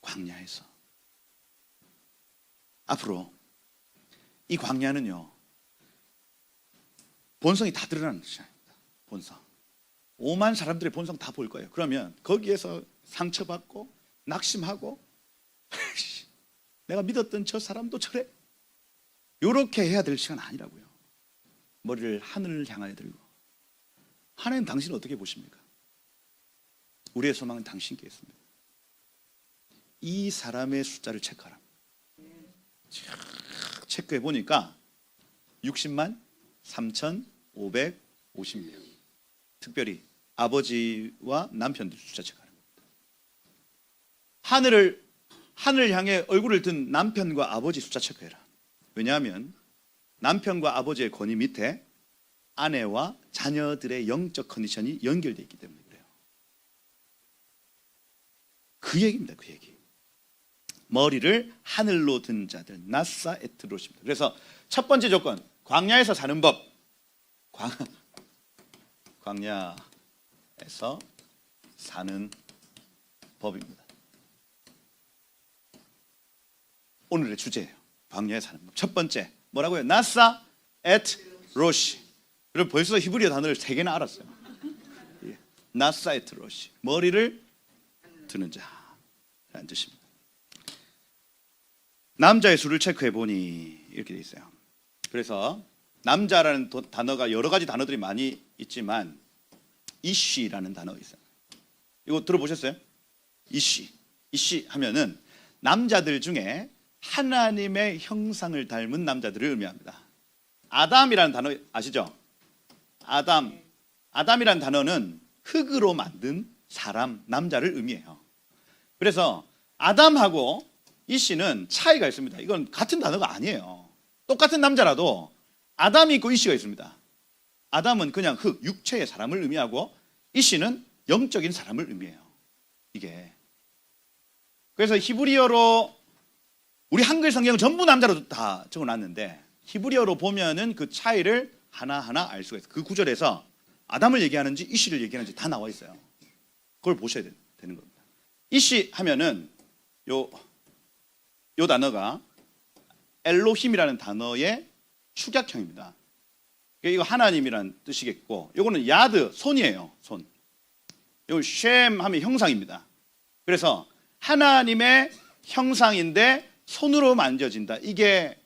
광야에서. 앞으로 이 광야는요, 본성이 다 드러나는 시간입니다. 본성. 오만 사람들의 본성 다 볼 거예요. 그러면 거기에서 상처받고 낙심하고 내가 믿었던 저 사람도 저래, 이렇게 해야 될 시간 아니라고요. 머리를 하늘을 향하여 들고. 하나님 당신은 어떻게 보십니까? 우리의 소망은 당신께 있습니다. 이 사람의 숫자를 체크하라. 체크해 보니까 60만 3,550명. 특별히 아버지와 남편들 숫자 체크하는 겁니다. 하늘을 향해 얼굴을 든 남편과 아버지 숫자 체크해라. 왜냐하면 남편과 아버지의 권위 밑에 아내와 자녀들의 영적 컨디션이 연결되어 있기 때문에 그래요. 그 얘기입니다. 그 얘기. 머리를 하늘로 든 자들 나사 에트롯입니다. 그래서 첫 번째 조건, 광야에서 사는 법. 광야에서 사는 법입니다. 오늘의 주제예요. 광야에 사는 법. 첫 번째 뭐라고요? 나사 에트롯이. 그리고 벌써 히브리어 단어를 3개나 알았어요. 나사 에트롯이. 머리를 드는 자라는 뜻입니다. 남자의 수를 체크해 보니 이렇게 돼 있어요. 그래서 남자라는 단어가 여러 가지 단어들이 많이 있지만 이쉬라는 단어가 있어요. 이거 들어보셨어요? 이쉬 하면은 남자들 중에 하나님의 형상을 닮은 남자들을 의미합니다. 아담이라는 단어 아시죠? 아담이라는 단어는 흙으로 만든 사람, 남자를 의미해요. 그래서 아담하고 이씨는 차이가 있습니다. 이건 같은 단어가 아니에요. 똑같은 남자라도 아담이 있고 이씨가 있습니다. 아담은 그냥 흙, 육체의 사람을 의미하고 이씨는 영적인 사람을 의미해요. 이게. 그래서 히브리어로 우리 한글 성경은 전부 남자로 다 적어놨는데 히브리어로 보면은 그 차이를 하나하나 알 수가 있어요. 그 구절에서 아담을 얘기하는지 이씨를 얘기하는지 다 나와 있어요. 그걸 보셔야 되는 겁니다. 이씨 하면은 요 단어가 엘로힘이라는 단어의 축약형입니다. 이거 하나님이라는 뜻이겠고, 이거는 야드, 손이에요. 손. 이거 쉔 하면 형상입니다. 그래서 하나님의 형상인데 손으로 만져진다. 이게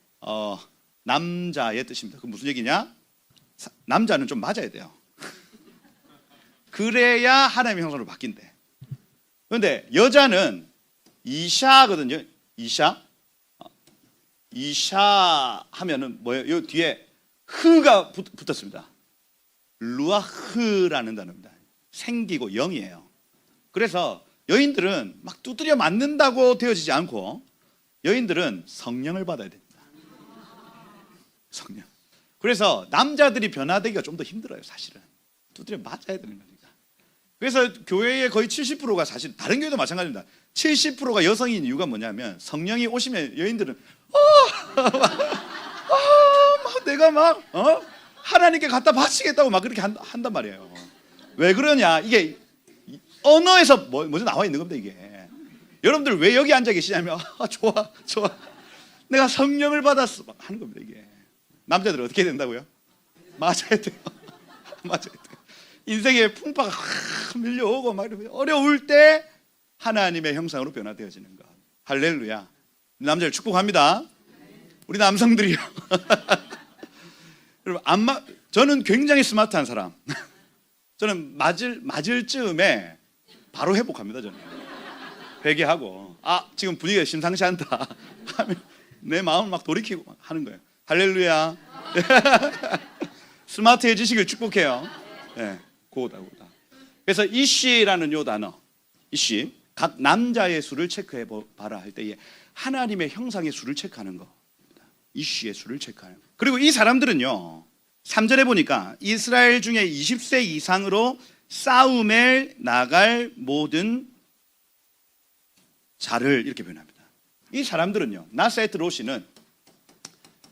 남자의 뜻입니다. 그 무슨 얘기냐? 남자는 좀 맞아야 돼요. 그래야 하나님의 형상으로 바뀐대. 그런데 여자는 이샤거든요. 이샤 하면은 뭐예요? 요 뒤에 흐가 붙었습니다. 루아흐라는 단어입니다. 생기고 영이에요. 그래서 여인들은 막 두드려 맞는다고 되어지지 않고 여인들은 성령을 받아야 됩니다. 성령. 그래서 남자들이 변화되기가 좀 더 힘들어요. 사실은 두드려 맞아야 되는 거니까. 그래서 교회의 거의 70%가 사실 다른 교회도 마찬가지입니다. 70%가 여성인 이유가 뭐냐면 성령이 오시면 여인들은 내가 막 하나님께 갖다 바치겠다고 막 그렇게 한단 말이에요. 왜 그러냐? 이게 언어에서 먼저 나와 있는 겁니다. 이게 여러분들 왜 여기 앉아 계시냐면 좋아 내가 성령을 받았어 막 하는 겁니다. 이게 남자들은 어떻게 된다고요? 맞아야 돼요. 맞아야 돼요. 인생의 풍파가 확 밀려오고 막 어려울 때 하나님의 형상으로 변화되어지는 것. 할렐루야. 남자를 축복합니다. 우리 남성들이요. 여러분 저는 굉장히 스마트한 사람. 저는 맞을 즈음에 바로 회복합니다. 저는 회개하고 지금 분위기가 심상치 않다 하면 내 마음을 막 돌이키고 막 하는 거예요. 할렐루야. 스마트해지시길 축복해요. 네, 고다. 그래서 이씨라는 요 단어, 이씨 각 남자의 수를 체크해 봐라 할 때에 하나님의 형상의 수를 체크하는 거. 이씨의 수를 체크하는 거. 그리고 이 사람들은요 3절에 보니까 이스라엘 중에 20세 이상으로 싸움에 나갈 모든 자를 이렇게 표현합니다. 이 사람들은요 나사에트 로시는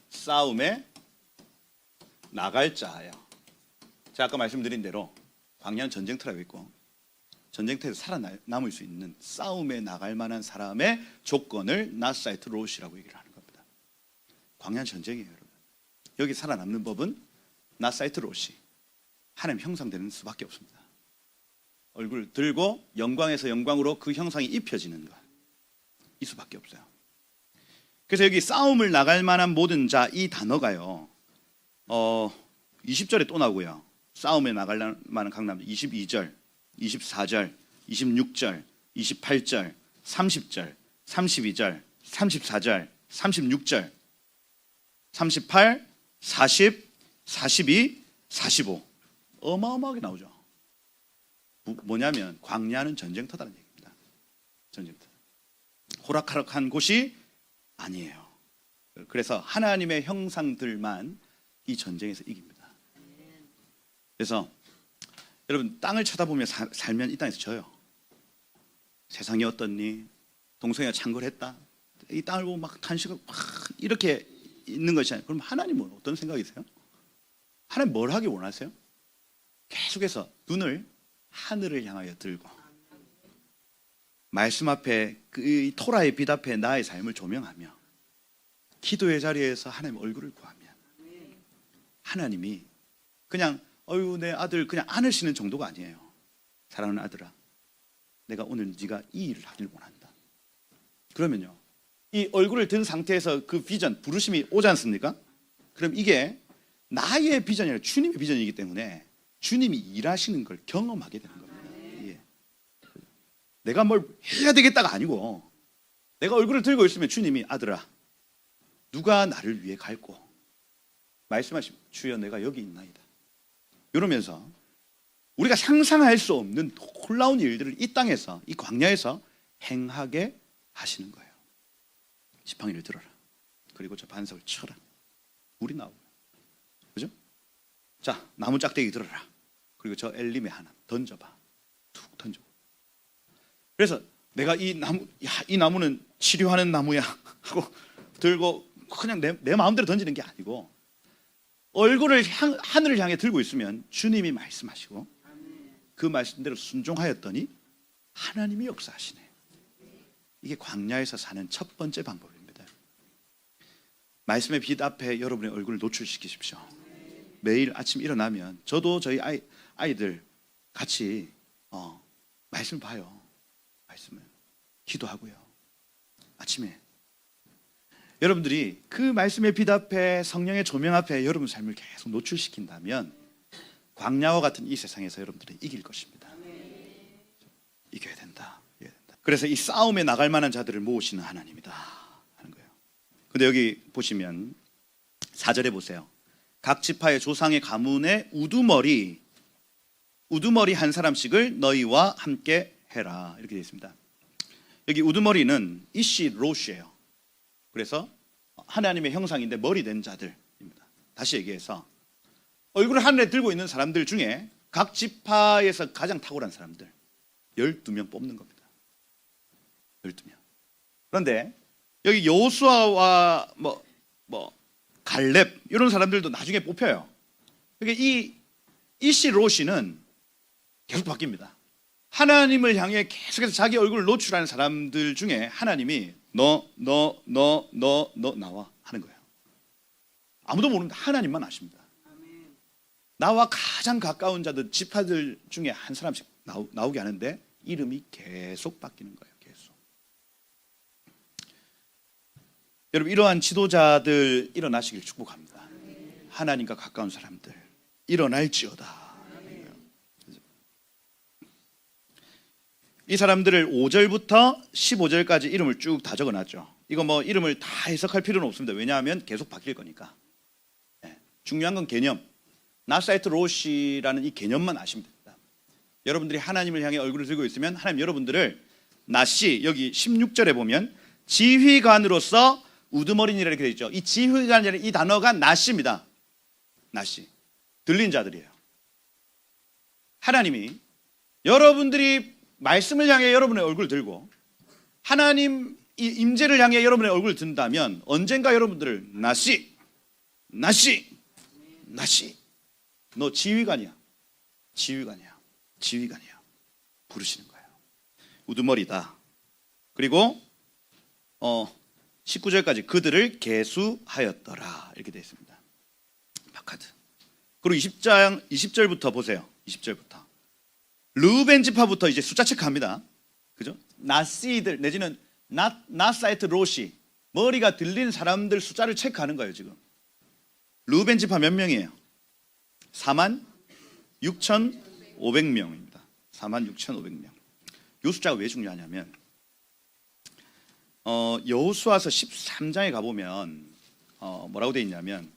싸움에 나갈 자예요. 제가 아까 말씀드린 대로 광야는 전쟁터라고 했고 전쟁터에서 살아남을 수 있는 싸움에 나갈 만한 사람의 조건을 나사에트 로시라고 얘기를 하는 겁니다. 광야는 전쟁이에요. 여러분. 여기 살아남는 법은 나사에트 로시 하나님 형상되는 수밖에 없습니다. 얼굴 들고 영광에서 영광으로 그 형상이 입혀지는 것, 이 수밖에 없어요. 그래서 여기 싸움을 나갈 만한 모든 자, 이 단어가요 20절에 또 나오고요. 싸움에 나갈 만한 각 남자 22절, 24절, 26절, 28절, 30절, 32절, 34절, 36절, 38, 40, 42, 45 어마어마하게 나오죠. 뭐냐면 광야는 전쟁터다는 얘기입니다. 전쟁터. 호락호락한 곳이 아니에요. 그래서 하나님의 형상들만 이 전쟁에서 이깁니다. 그래서 여러분 땅을 쳐다보며 살면 이 땅에서 져요. 세상이 어떻니? 동성애가 창궐했다. 이 땅을 보고 막 탄식하고 막 이렇게 있는 것이 아니에요. 그럼 하나님은 어떤 생각이세요? 하나님 뭘 하기 원하세요? 계속해서 눈을 하늘을 향하여 들고 말씀 앞에 그 토라의 빛 앞에 나의 삶을 조명하며 기도의 자리에서 하나님 얼굴을 구하면 하나님이 그냥 어유 내 아들 그냥 안으시는 정도가 아니에요. 사랑하는 아들아, 내가 오늘 네가 이 일을 하길 원한다. 그러면요, 이 얼굴을 든 상태에서 그 비전, 부르심이 오지 않습니까? 그럼 이게 나의 비전이 아니라 주님의 비전이기 때문에 주님이 일하시는 걸 경험하게 되는 겁니다. 예. 내가 뭘 해야 되겠다가 아니고 내가 얼굴을 들고 있으면 주님이 아들아, 누가 나를 위해 갈고 말씀하시면 주여 내가 여기 있나이다. 이러면서 우리가 상상할 수 없는 놀라운 일들을 이 땅에서, 이 광야에서 행하게 하시는 거예요. 지팡이를 들어라. 그리고 저 반석을 쳐라. 물이 나오고. 그죠? 자, 나무 짝대기 들어라. 그리고 저 엘림의 하나 던져봐. 툭 던져. 그래서 내가 이 나무, 야, 이 나무는 치료하는 나무야 하고 들고 그냥 내 마음대로 던지는 게 아니고 얼굴을 하늘을 향해 들고 있으면 주님이 말씀하시고 그 말씀대로 순종하였더니 하나님이 역사하시네. 이게 광야에서 사는 첫 번째 방법입니다. 말씀의 빛 앞에 여러분의 얼굴을 노출시키십시오. 매일 아침 일어나면 저도 저희 아이들 같이 말씀을 봐요. 말씀을 기도하고요. 아침에 여러분들이 그 말씀의 빛 앞에 성령의 조명 앞에 여러분 삶을 계속 노출시킨다면 광야와 같은 이 세상에서 여러분들이 이길 것입니다. 이겨야 된다. 그래서 이 싸움에 나갈 만한 자들을 모으시는 하나님이다 하는 거예요. 근데 여기 보시면 4절에 보세요. 각 지파의 조상의 가문의 우두머리 한 사람씩을 너희와 함께 해라 이렇게 되어 있습니다. 여기 우두머리는 이시 로시예요. 그래서 하나님의 형상인데 머리 된 자들입니다. 다시 얘기해서 얼굴을 하늘에 들고 있는 사람들 중에 각 지파에서 가장 탁월한 사람들 12명 뽑는 겁니다. 12명. 그런데 여기 여호수아와 갈렙 이런 사람들도 나중에 뽑혀요. 그러니까 이 이시 로시는 계속 바뀝니다. 하나님을 향해 계속해서 자기 얼굴을 노출하는 사람들 중에 하나님이 너 나와 하는 거예요. 아무도 모릅니다. 하나님만 아십니다. 나와 가장 가까운 자들 지파들 중에 한 사람씩 나오게 하는데 이름이 계속 바뀌는 거예요. 계속. 여러분 이러한 지도자들 일어나시길 축복합니다. 하나님과 가까운 사람들 일어날지어다. 이 사람들을 5절부터 15절까지 이름을 쭉 다 적어놨죠. 이거 뭐 이름을 다 해석할 필요는 없습니다. 왜냐하면 계속 바뀔 거니까. 중요한 건 개념. 나사이트 로시라는 이 개념만 아시면 됩니다. 여러분들이 하나님을 향해 얼굴을 들고 있으면 하나님 여러분들을 나시 여기 16절에 보면 지휘관으로서 우두머리니라 이렇게 되어 있죠. 이 지휘관이라는 이 단어가 나시입니다. 나시. 들린 자들이에요. 하나님이 여러분들이 말씀을 향해 여러분의 얼굴을 들고 하나님 이 임재를 향해 여러분의 얼굴을 든다면 언젠가 여러분들을 나시 너 지휘관이야 부르시는 거예요. 우두머리다. 그리고 19절까지 그들을 계수하였더라 이렇게 되어 있습니다. 바카드. 그리고 20절부터 보세요. 20절부터 르우벤 지파부터 이제 숫자 체크합니다. 그죠? 나시들 내지는 나사이트 로시 머리가 들린 사람들 숫자를 체크하는 거예요. 지금 르우벤 지파 몇 명이에요? 46,500명입니다. 46,500명. 이 숫자가 왜 중요하냐면 여호수아서 13장에 가보면 뭐라고 되어 있냐면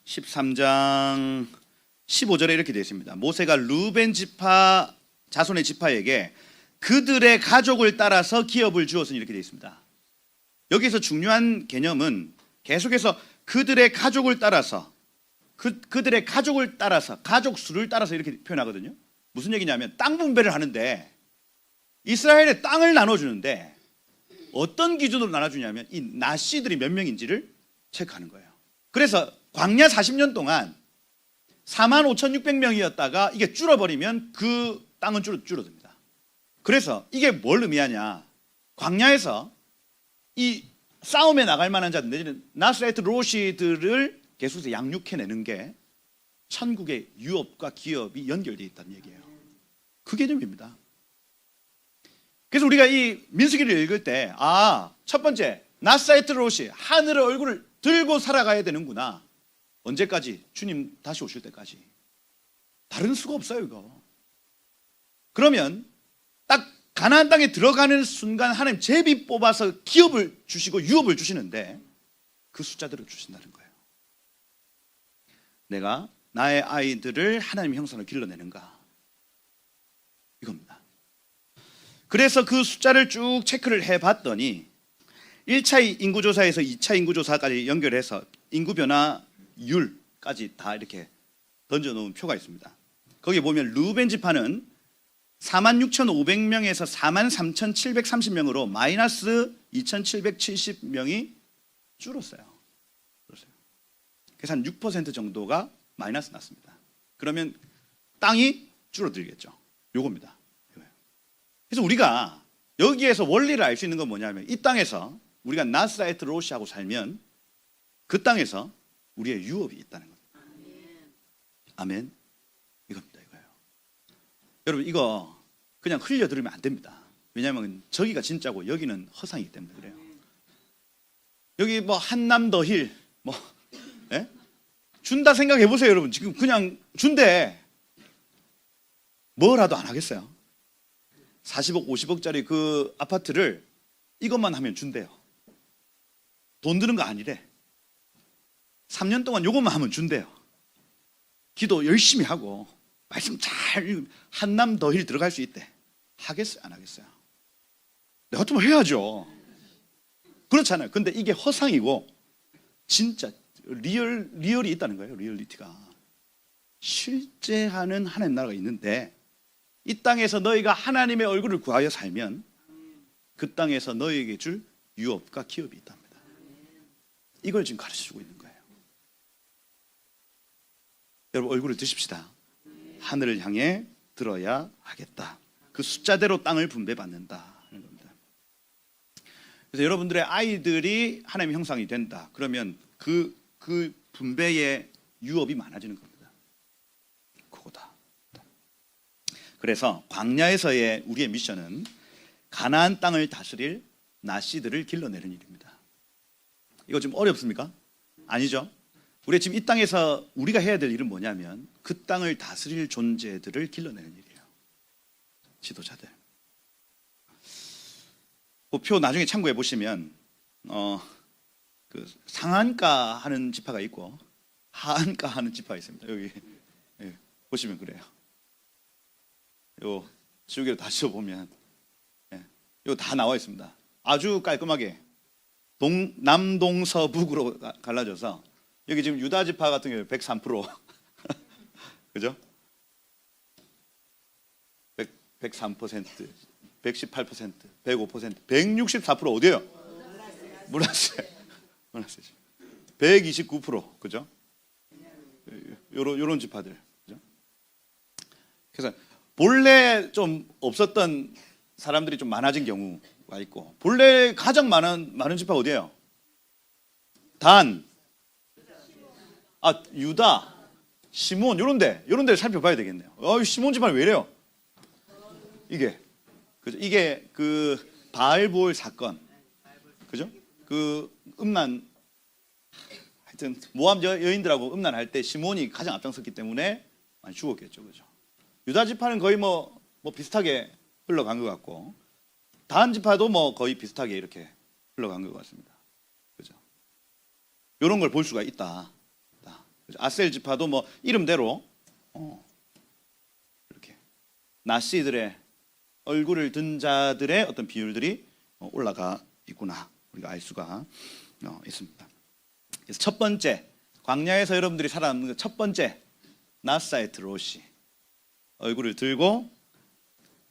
13장 15절에 이렇게 되어 있습니다. 모세가 루벤 지파 자손의 지파에게 그들의 가족을 따라서 기업을 주었으니 이렇게 되어 있습니다. 여기서 중요한 개념은 계속해서 그들의 가족을 따라서 그들의 가족을 따라서 가족 수를 따라서 이렇게 표현하거든요. 무슨 얘기냐면 땅 분배를 하는데 이스라엘의 땅을 나눠주는데 어떤 기준으로 나눠주냐면 이 나씨들이 몇 명인지를 체크하는 거예요. 그래서 광야 40년 동안 45,600명이었다가 이게 줄어버리면 그 땅은 줄어듭니다. 그래서 이게 뭘 의미하냐? 광야에서 이 싸움에 나갈 만한 자들 내지는 나스레트 로시들을 계속해서 양육해내는 게 천국의 유업과 기업이 연결되어 있다는 얘기예요. 그 개념입니다. 그래서 우리가 이 민수기를 읽을 때 첫 번째 나스레트 로시 하늘의 얼굴을 들고 살아가야 되는구나. 언제까지? 주님 다시 오실 때까지. 다른 수가 없어요 이거. 그러면 딱 가나안 땅에 들어가는 순간 하나님 제비 뽑아서 기업을 주시고 유업을 주시는데 그 숫자대로 주신다는 거예요. 내가 나의 아이들을 하나님의 형상으로 길러내는가 이겁니다. 그래서 그 숫자를 쭉 체크를 해봤더니 1차 인구조사에서 2차 인구조사까지 연결해서 인구 변화율까지 다 이렇게 던져놓은 표가 있습니다. 거기 보면 루벤 지파는 46,500명에서 43,730명으로 마이너스 2,770명이 줄었어요. 그래서 한 6% 정도가 마이너스 났습니다. 그러면 땅이 줄어들겠죠. 요겁니다. 그래서 우리가 여기에서 원리를 알 수 있는 건 뭐냐면 이 땅에서 우리가 나스라에트 로시하고 살면 그 땅에서 우리의 유업이 있다는 겁니다. 아멘. 이겁니다. 이거예요. 여러분 이거 그냥 흘려 들으면 안 됩니다. 왜냐하면 저기가 진짜고 여기는 허상이기 때문에 그래요. 여기 뭐 한남더힐 뭐 예? 준다 생각해 보세요, 여러분. 지금 그냥 준대. 뭐라도 안 하겠어요? 40억, 50억짜리 그 아파트를 이것만 하면 준대요. 돈 드는 거 아니래. 3년 동안 이것만 하면 준대요. 기도 열심히 하고 말씀 잘 한남 더힐 들어갈 수 있대. 하겠어요? 안 하겠어요? 내가 좀 해야죠. 그렇잖아요. 근데 이게 허상이고 진짜 리얼이 있다는 거예요. 리얼리티가. 실제 하는 하나님 나라가 있는데 이 땅에서 너희가 하나님의 얼굴을 구하여 살면 그 땅에서 너희에게 줄 유업과 기업이 있답니다. 이걸 지금 가르쳐주고 있는 거예요. 여러분 얼굴을 드십시다. 하늘을 향해 들어야 하겠다. 그 숫자대로 땅을 분배받는다 하는 겁니다. 그래서 여러분들의 아이들이 하나님의 형상이 된다. 그러면 그 분배의 유업이 많아지는 겁니다. 그거다. 그래서 광야에서의 우리의 미션은 가나안 땅을 다스릴 나씨들을 길러내는 일입니다. 이거 좀 어렵습니까? 아니죠. 우리 지금 이 땅에서 우리가 해야 될 일은 뭐냐면 그 땅을 다스릴 존재들을 길러내는 일이에요. 지도자들. 그 표 나중에 참고해 보시면 그 상한가 하는 지파가 있고 하한가 하는 지파가 있습니다. 여기 보시면 그래요. 요 지우개로 다시 보면 이거 다 나와 있습니다. 아주 깔끔하게 남동서북으로 갈라져서 여기 지금 유다 지파 같은 경우 103% 그죠? 103%, 118%, 105%, 164% 어디예요? 문화세 129% 그죠? 요런 지파들 그죠? 그래서 본래 좀 없었던 사람들이 좀 많아진 경우가 있고 본래 가장 많은 지파가 어디예요? 단, 유다, 시몬 요런 데를 살펴봐야 되겠네요. 시몬 지파는 왜 이래요? 이게 그죠? 이게 그 바알볼 사건 그죠? 그 음란 하여튼 모압 여인들하고 음란할 때 시몬이 가장 앞장섰기 때문에 많이 죽었겠죠, 그죠? 유다 지파는 거의 뭐 비슷하게 흘러간 것 같고, 다한 지파도 뭐 거의 비슷하게 이렇게 흘러간 것 같습니다. 그죠? 이런 걸 볼 수가 있다. 그죠? 아셀 지파도 뭐 이름대로 이렇게 나씨들의 얼굴을 든 자들의 어떤 비율들이 올라가 있구나, 우리가 알 수가 있습니다. 그래서 첫 번째, 광야에서 여러분들이 살아남는 첫 번째, 나사에트 롯이 얼굴을 들고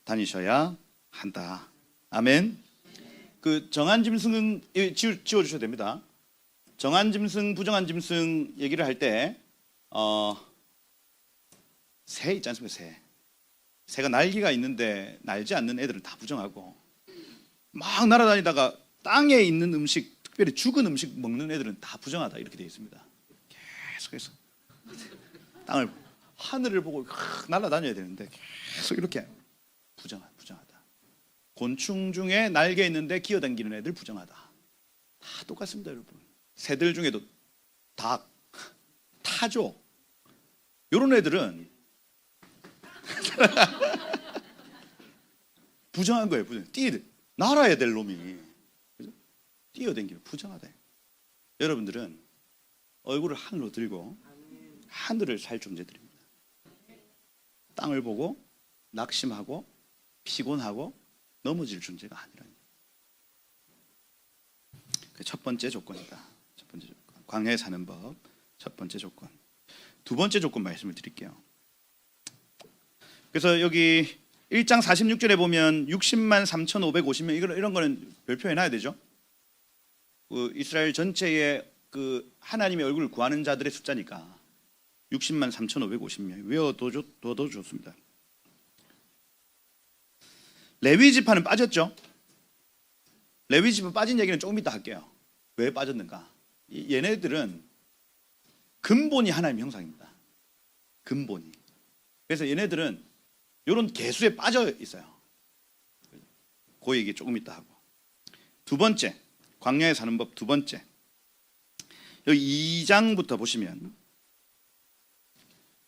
다니셔야 한다. 아멘. 그 정한 짐승은 지워주셔야 됩니다. 정한 짐승, 부정한 짐승 얘기를 할 때 새 있지 않습니까? 새가 날개가 있는데 날지 않는 애들은 다 부정하고, 막 날아다니다가 땅에 있는 음식, 특별히 죽은 음식 먹는 애들은 다 부정하다, 이렇게 되어 있습니다. 계속해서 땅을, 하늘을 보고 날아다녀야 되는데 계속 이렇게 부정하다. 곤충 중에 날개 있는데 기어다니는 애들 부정하다. 다 똑같습니다, 여러분. 새들 중에도 닭, 타조, 이런 애들은 부정한 거예요. 날아야 될 놈이 뛰어다니면 부정하다. 여러분들은 얼굴을 하늘로 들고 하늘을 살 존재들입니다. 땅을 보고 낙심하고 피곤하고 넘어질 존재가 아니라는 거예요. 첫 번째 조건이다. 첫 번째 조건. 광야에 사는 법. 첫 번째 조건. 두 번째 조건 말씀을 드릴게요. 그래서 여기 1장 46절에 보면 60만 3,550명, 이런 거는 별표해 놔야 되죠. 그 이스라엘 전체의 그 하나님의 얼굴을 구하는 자들의 숫자니까 60만 3,550명 외워둬도 좋습니다. 레위 지파는 빠졌죠. 레위 지파 빠진 얘기는 조금 이따 할게요. 왜 빠졌는가? 얘네들은 근본이 하나님의 형상입니다. 근본이. 그래서 얘네들은 이런 개수에 빠져 있어요. 그 얘기 조금 이따 하고. 두 번째, 광야에 사는 법 두 번째. 여기 2장부터 보시면,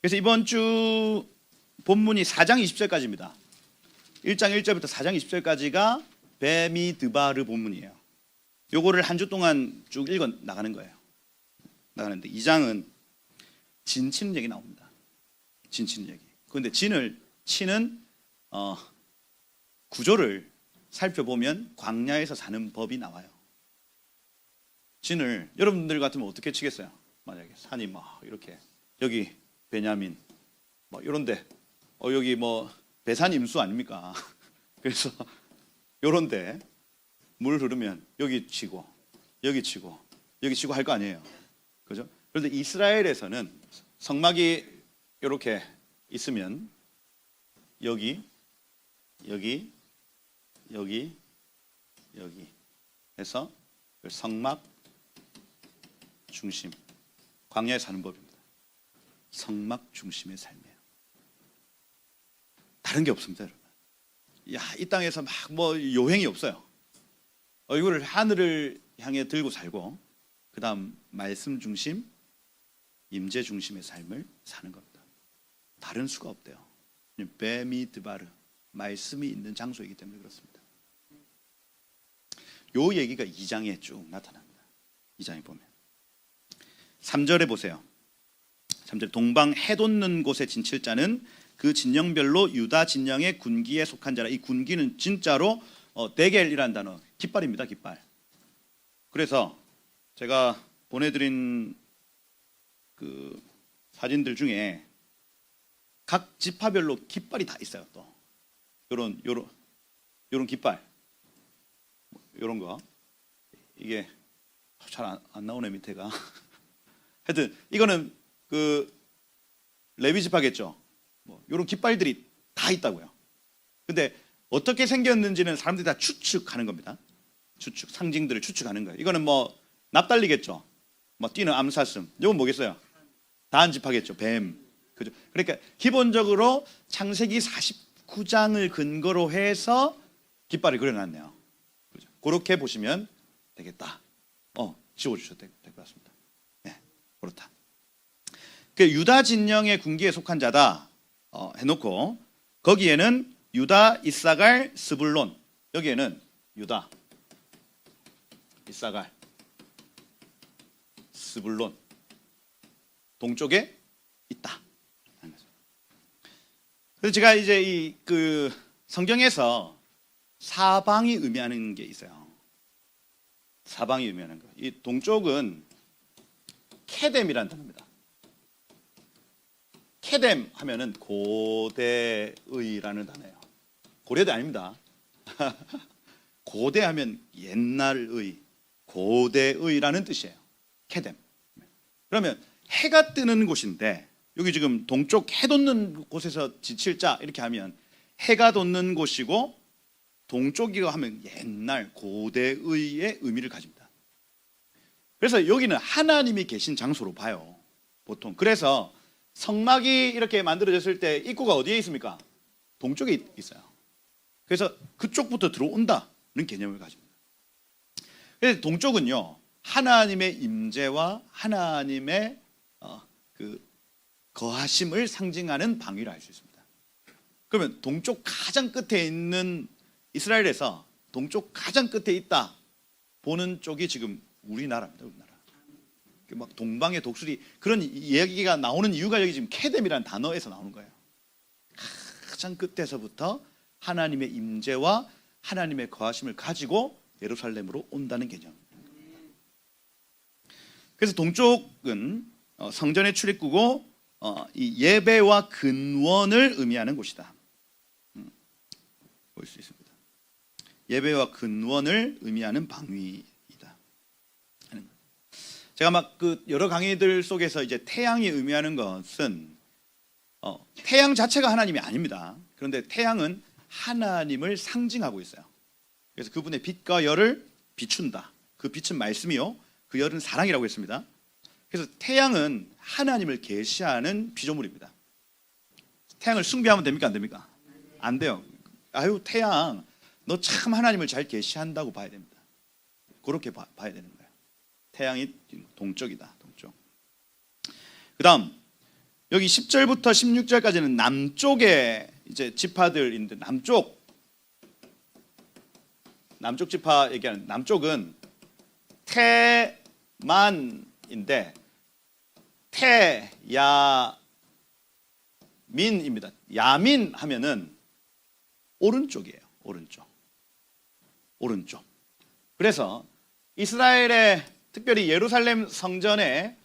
그래서 이번 주 본문이 4장 20절까지입니다. 1장 1절부터 4장 20절까지가 베미드바르 본문이에요. 요거를 한 주 동안 쭉 읽어 나가는 거예요. 나가는데 2장은 진 치는 얘기 나옵니다. 진 치는 얘기. 그런데 진을 치는 구조를 살펴보면 광야에서 사는 법이 나와요. 진을 여러분들 같으면 어떻게 치겠어요? 만약에 산이 막 이렇게, 여기 베냐민 뭐 이런데 여기 뭐 배산 임수 아닙니까? 그래서 요런데 물 흐르면 여기 치고 여기 치고 여기 치고 할 거 아니에요. 그죠? 그런데 이스라엘에서는 성막이 이렇게 있으면 여기 해서 성막 중심, 광야에 사는 법입니다. 성막 중심의 삶이에요. 다른 게 없습니다, 여러분. 이 땅에서 막 뭐 요행이 없어요. 얼굴을 하늘을 향해 들고 살고, 그 다음 말씀 중심, 임재 중심의 삶을 사는 겁니다. 다른 수가 없대요. 베미드바르, 말씀이 있는 장소이기 때문에 그렇습니다. 요 얘기가 2장에 쭉 나타납니다. 2장에 보면 3절에 보세요. 3절, 동방 해 돋는 곳에 진칠 자는 그 진영별로 유다 진영의 군기에 속한 자라. 이 군기는 진짜로 데겔이라는 단어, 깃발입니다. 깃발. 그래서 제가 보내드린 그 사진들 중에 각 지파별로 깃발이 다 있어요. 또 요런 깃발, 요런 거, 이게 잘 안 나오네 밑에가. 하여튼 이거는 그 레위 지파겠죠. 뭐 요런 깃발들이 다 있다고요. 근데 어떻게 생겼는지는 사람들이 다 추측하는 겁니다. 추측, 상징들을 추측하는 거예요. 이거는 뭐 납달리겠죠. 뭐 뛰는 암사슴. 이건 뭐겠어요? 다한 지파겠죠. 뱀. 그죠? 그러니까 기본적으로 창세기 49장을 근거로 해서 깃발을 그려놨네요. 그죠? 그렇게 보시면 되겠다. 지워주셔도 될 것 같습니다. 네, 그렇다. 그 유다 진영의 군기에 속한 자다 해놓고, 거기에는 유다, 이사갈, 스불론. 여기에는 유다, 이사갈, 스불론 동쪽에 있다. 그래서 제가 이제 이 그 성경에서 사방이 의미하는 게 있어요. 사방이 의미하는 거. 이 동쪽은 케뎀이라는 단어입니다. 케뎀 하면은 고대의라는 단어예요. 고려대 아닙니다. 고대하면 옛날의, 고대의라는 뜻이에요. 케뎀. 그러면 해가 뜨는 곳인데, 여기 지금 동쪽 해 돋는 곳에서 지칠 자 이렇게 하면 해가 돋는 곳이고, 동쪽이라고 하면 옛날 고대의의 의미를 가집니다. 그래서 여기는 하나님이 계신 장소로 봐요, 보통. 그래서 성막이 이렇게 만들어졌을 때 입구가 어디에 있습니까? 동쪽에 있어요. 그래서 그쪽부터 들어온다는 개념을 가집니다. 그래서 동쪽은요, 하나님의 임재와 하나님의 그 거하심을 상징하는 방위를 알 수 있습니다. 그러면 동쪽 가장 끝에 있는, 이스라엘에서 동쪽 가장 끝에 있다 보는 쪽이 지금 우리나라입니다. 우리나라. 막 동방의 독수리 그런 이야기가 나오는 이유가 여기 지금 케뎀이라는 단어에서 나오는 거예요. 가장 끝에서부터 하나님의 임재와 하나님의 거하심을 가지고 예루살렘으로 온다는 개념. 그래서 동쪽은 성전의 출입구고 이 예배와 근원을 의미하는 곳이다. 볼 수 있습니다. 예배와 근원을 의미하는 방위이다. 제가 막 그 여러 강의들 속에서 이제 태양이 의미하는 것은 태양 자체가 하나님이 아닙니다. 그런데 태양은 하나님을 상징하고 있어요. 그래서 그분의 빛과 열을 비춘다. 그 빛은 말씀이요, 그 열은 사랑이라고 했습니다. 그래서 태양은 하나님을 계시하는 피조물입니다. 태양을 숭배하면 됩니까, 안 됩니까? 안 돼요. 아유, 태양 너 참 하나님을 잘 계시한다고 봐야 됩니다. 그렇게 봐야 되는 거예요. 태양이 동쪽이다, 동쪽. 그 다음 여기 10절부터 16절까지는 남쪽에 이제 지파들인데, 남쪽 지파 얘기하는, 남쪽은 태만인데 태야민입니다. 야민 하면은 오른쪽이에요. 오른쪽. 그래서 이스라엘의, 특별히 예루살렘 성전의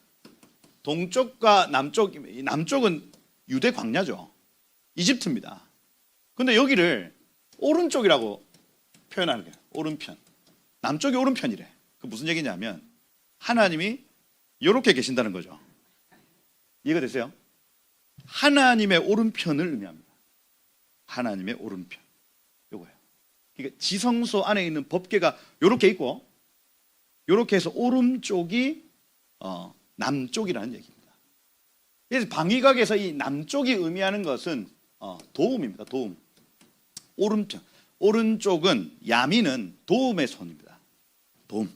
동쪽과 남쪽은 유대 광야죠. 이집트입니다. 근데 여기를 오른쪽이라고 표현하는 거예요. 오른편. 남쪽이 오른편이래. 그 무슨 얘기냐면 하나님이 이렇게 계신다는 거죠. 이해가 되세요? 하나님의 오른편을 의미합니다. 하나님의 오른편. 요거예요. 그러니까 지성소 안에 있는 법궤가 이렇게 있고, 이렇게 해서 오른쪽이 남쪽이라는 얘기입니다. 그래서 방위각에서 이 남쪽이 의미하는 것은 도움입니다. 도움. 오른편. 오른쪽은, 야민은 도움의 손입니다. 도움.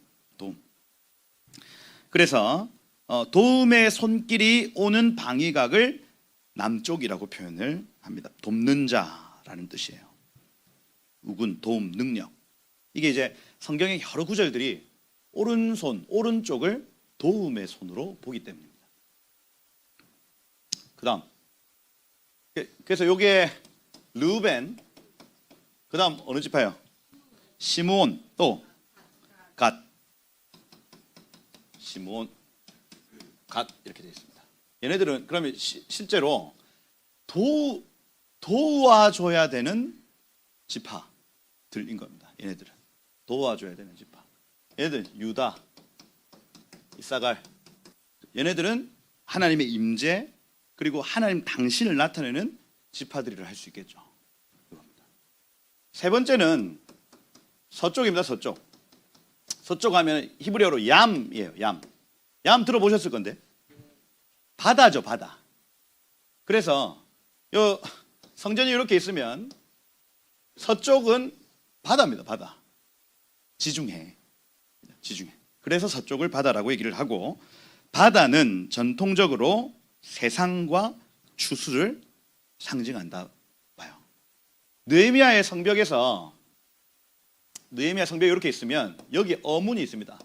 그래서 도움의 손길이 오는 방위각을 남쪽이라고 표현을 합니다. 돕는 자라는 뜻이에요. 우군, 도움, 능력. 이게 이제 성경의 여러 구절들이 오른손, 오른쪽을 도움의 손으로 보기 때문입니다. 그 다음, 그래서 요게 르우벤, 그 다음 어느 지파요? 시므온, 또 갓, 시므온, 갓 이렇게 되어 있습니다. 얘네들은 그러면 실제로 도와줘야 되는 지파들인 겁니다. 얘네들은 도와줘야 되는 지파. 얘네들은 유다, 이사갈. 얘네들은 하나님의 임재, 그리고 하나님 당신을 나타내는 지파들이라 할 수 있겠죠. 이겁니다. 세 번째는 서쪽입니다. 서쪽 하면 히브리어로 얌이에요. 얌 들어보셨을 건데, 바다죠, 바다. 그래서 요 성전이 이렇게 있으면 서쪽은 바다입니다. 바다. 지중해. 그래서 서쪽을 바다라고 얘기를 하고, 바다는 전통적으로 세상과 추수를 상징한다 봐요. 느헤미야의 성벽에서 느헤미야 성벽이 이렇게 있으면 여기 어문이 있습니다.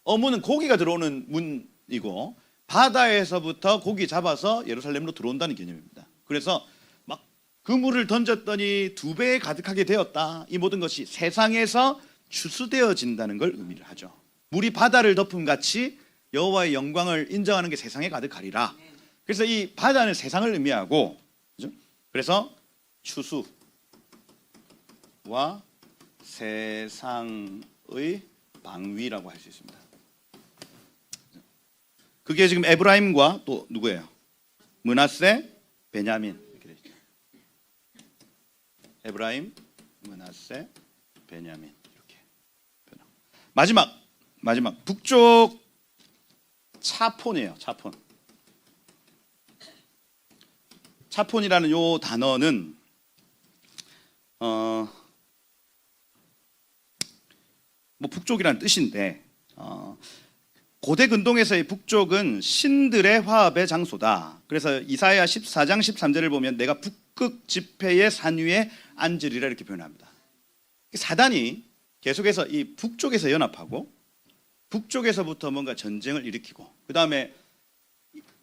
어문은 고기가 들어오는 문이고 바다에서부터 고기 잡아서 예루살렘으로 들어온다는 개념입니다. 그래서 막 그물을 던졌더니 2배 가득하게 되었다. 이 모든 것이 세상에서 추수되어진다는 걸 의미를 하죠. 물이 바다를 덮음같이 여호와의 영광을 인정하는 게 세상에 가득하리라. 그래서 이 바다는 세상을 의미하고, 그죠? 그래서 추수와 세상의 방위라고 할 수 있습니다. 그게 지금 에브라임과 또 누구예요? 므낫세, 베냐민 이렇게 되죠. 에브라임, 므낫세, 베냐민 이렇게. 마지막 북쪽 차폰이에요. 차폰이라는 요 단어는 뭐 북쪽이라는 뜻인데 고대 근동에서의 북쪽은 신들의 화합의 장소다. 그래서 이사야 14장 13절을 보면 내가 북극 지폐의 산 위에 앉으리라 이렇게 표현합니다. 사단이 계속해서 이 북쪽에서 연합하고 북쪽에서부터 뭔가 전쟁을 일으키고, 그 다음에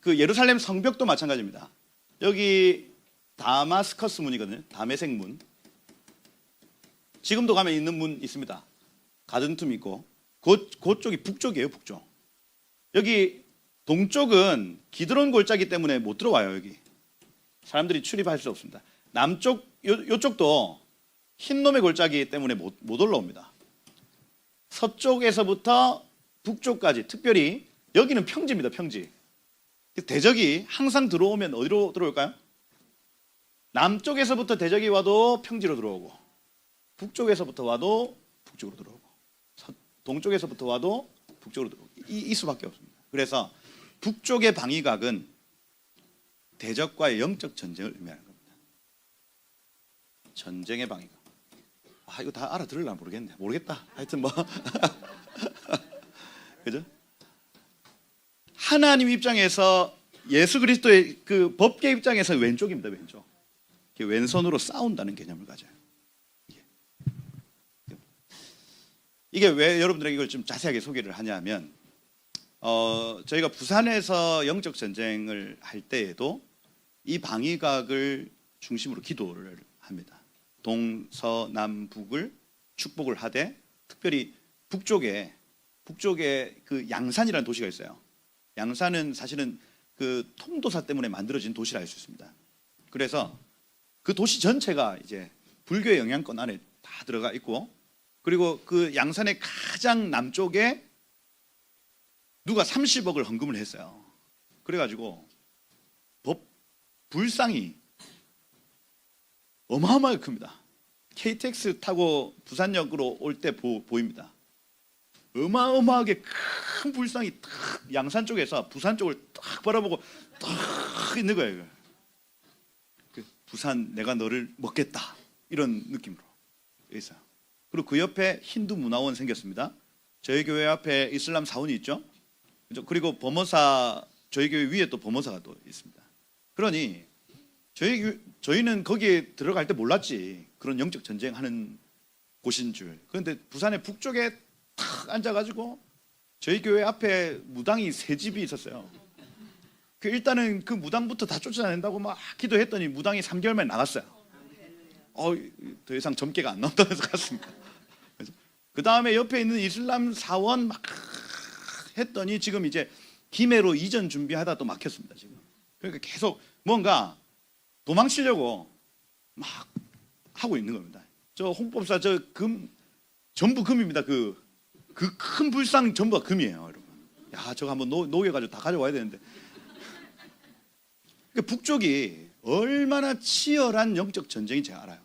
그 예루살렘 성벽도 마찬가지입니다. 여기 다마스커스 문이거든요. 다메섹 문. 지금도 가면 있는 문 있습니다. 가든 틈 있고, 그쪽이 북쪽이에요. 북쪽. 여기 동쪽은 기드론 골짜기 때문에 못 들어와요. 여기 사람들이 출입할 수 없습니다. 남쪽 요쪽도 흰놈의 골짜기 때문에 못 올라옵니다. 서쪽에서부터 북쪽까지, 특별히 여기는 평지입니다. 평지. 대적이 항상 들어오면 어디로 들어올까요? 남쪽에서부터 대적이 와도 평지로 들어오고, 북쪽에서부터 와도 북쪽으로 들어오고, 동쪽에서부터 와도 북쪽으로 들어오고, 이 수밖에 없습니다. 그래서 북쪽의 방위각은 대적과의 영적 전쟁을 의미하는 겁니다. 전쟁의 방위각. 이거 다 알아들으려나 모르겠다. 하여튼 뭐 그죠? 하나님 입장에서 예수 그리스도의 그 법계 입장에서 왼쪽입니다. 왼쪽. 왼손으로 싸운다는 개념을 가져요. 이게 왜 여러분들에게 이걸 좀 자세하게 소개를 하냐면, 저희가 부산에서 영적 전쟁을 할 때에도 이 방위각을 중심으로 기도를 합니다. 동서남북을 축복을 하되, 특별히 북쪽에 그 양산이라는 도시가 있어요. 양산은 사실은 그 통도사 때문에 만들어진 도시라 할 수 있습니다. 그래서 그 도시 전체가 이제 불교의 영향권 안에 다 들어가 있고, 그리고 그 양산의 가장 남쪽에 누가 30억을 헌금을 했어요. 그래가지고 불상이 어마어마하게 큽니다. KTX 타고 부산역으로 올 때 보입니다. 어마어마하게 큰 불상이 탁 양산 쪽에서 부산 쪽을 딱 바라보고 딱 있는 거예요. 부산 내가 너를 먹겠다 이런 느낌으로 있어요. 그리고 그 옆에 힌두 문화원 생겼습니다. 저희 교회 앞에 이슬람 사원이 있죠. 그리고 범어사, 저희 교회 위에 또 범어사가 또 있습니다. 그러니 저희는 거기에 들어갈 때 몰랐지 그런 영적 전쟁하는 곳인 줄. 그런데 부산의 북쪽에 탁 앉아가지고 저희 교회 앞에 무당이 3집이 있었어요. 일단은 그 무당부터 다 쫓아낸다고 막 기도했더니 무당이 3개월 만에 나갔어요. 더 이상 점괘가 안 나온다면서 갔습니다. 그 다음에 옆에 있는 이슬람 사원 막 했더니 지금 이제 김해로 이전 준비하다 또 막혔습니다. 지금. 그러니까 계속 뭔가 도망치려고 막 하고 있는 겁니다. 저 홍법사 전부 금입니다. 그 큰 불상 전부가 금이에요, 여러분. 야, 저거 한번 녹여가지고 다 가져와야 되는데. 북쪽이 얼마나 치열한 영적 전쟁인지 제가 알아요.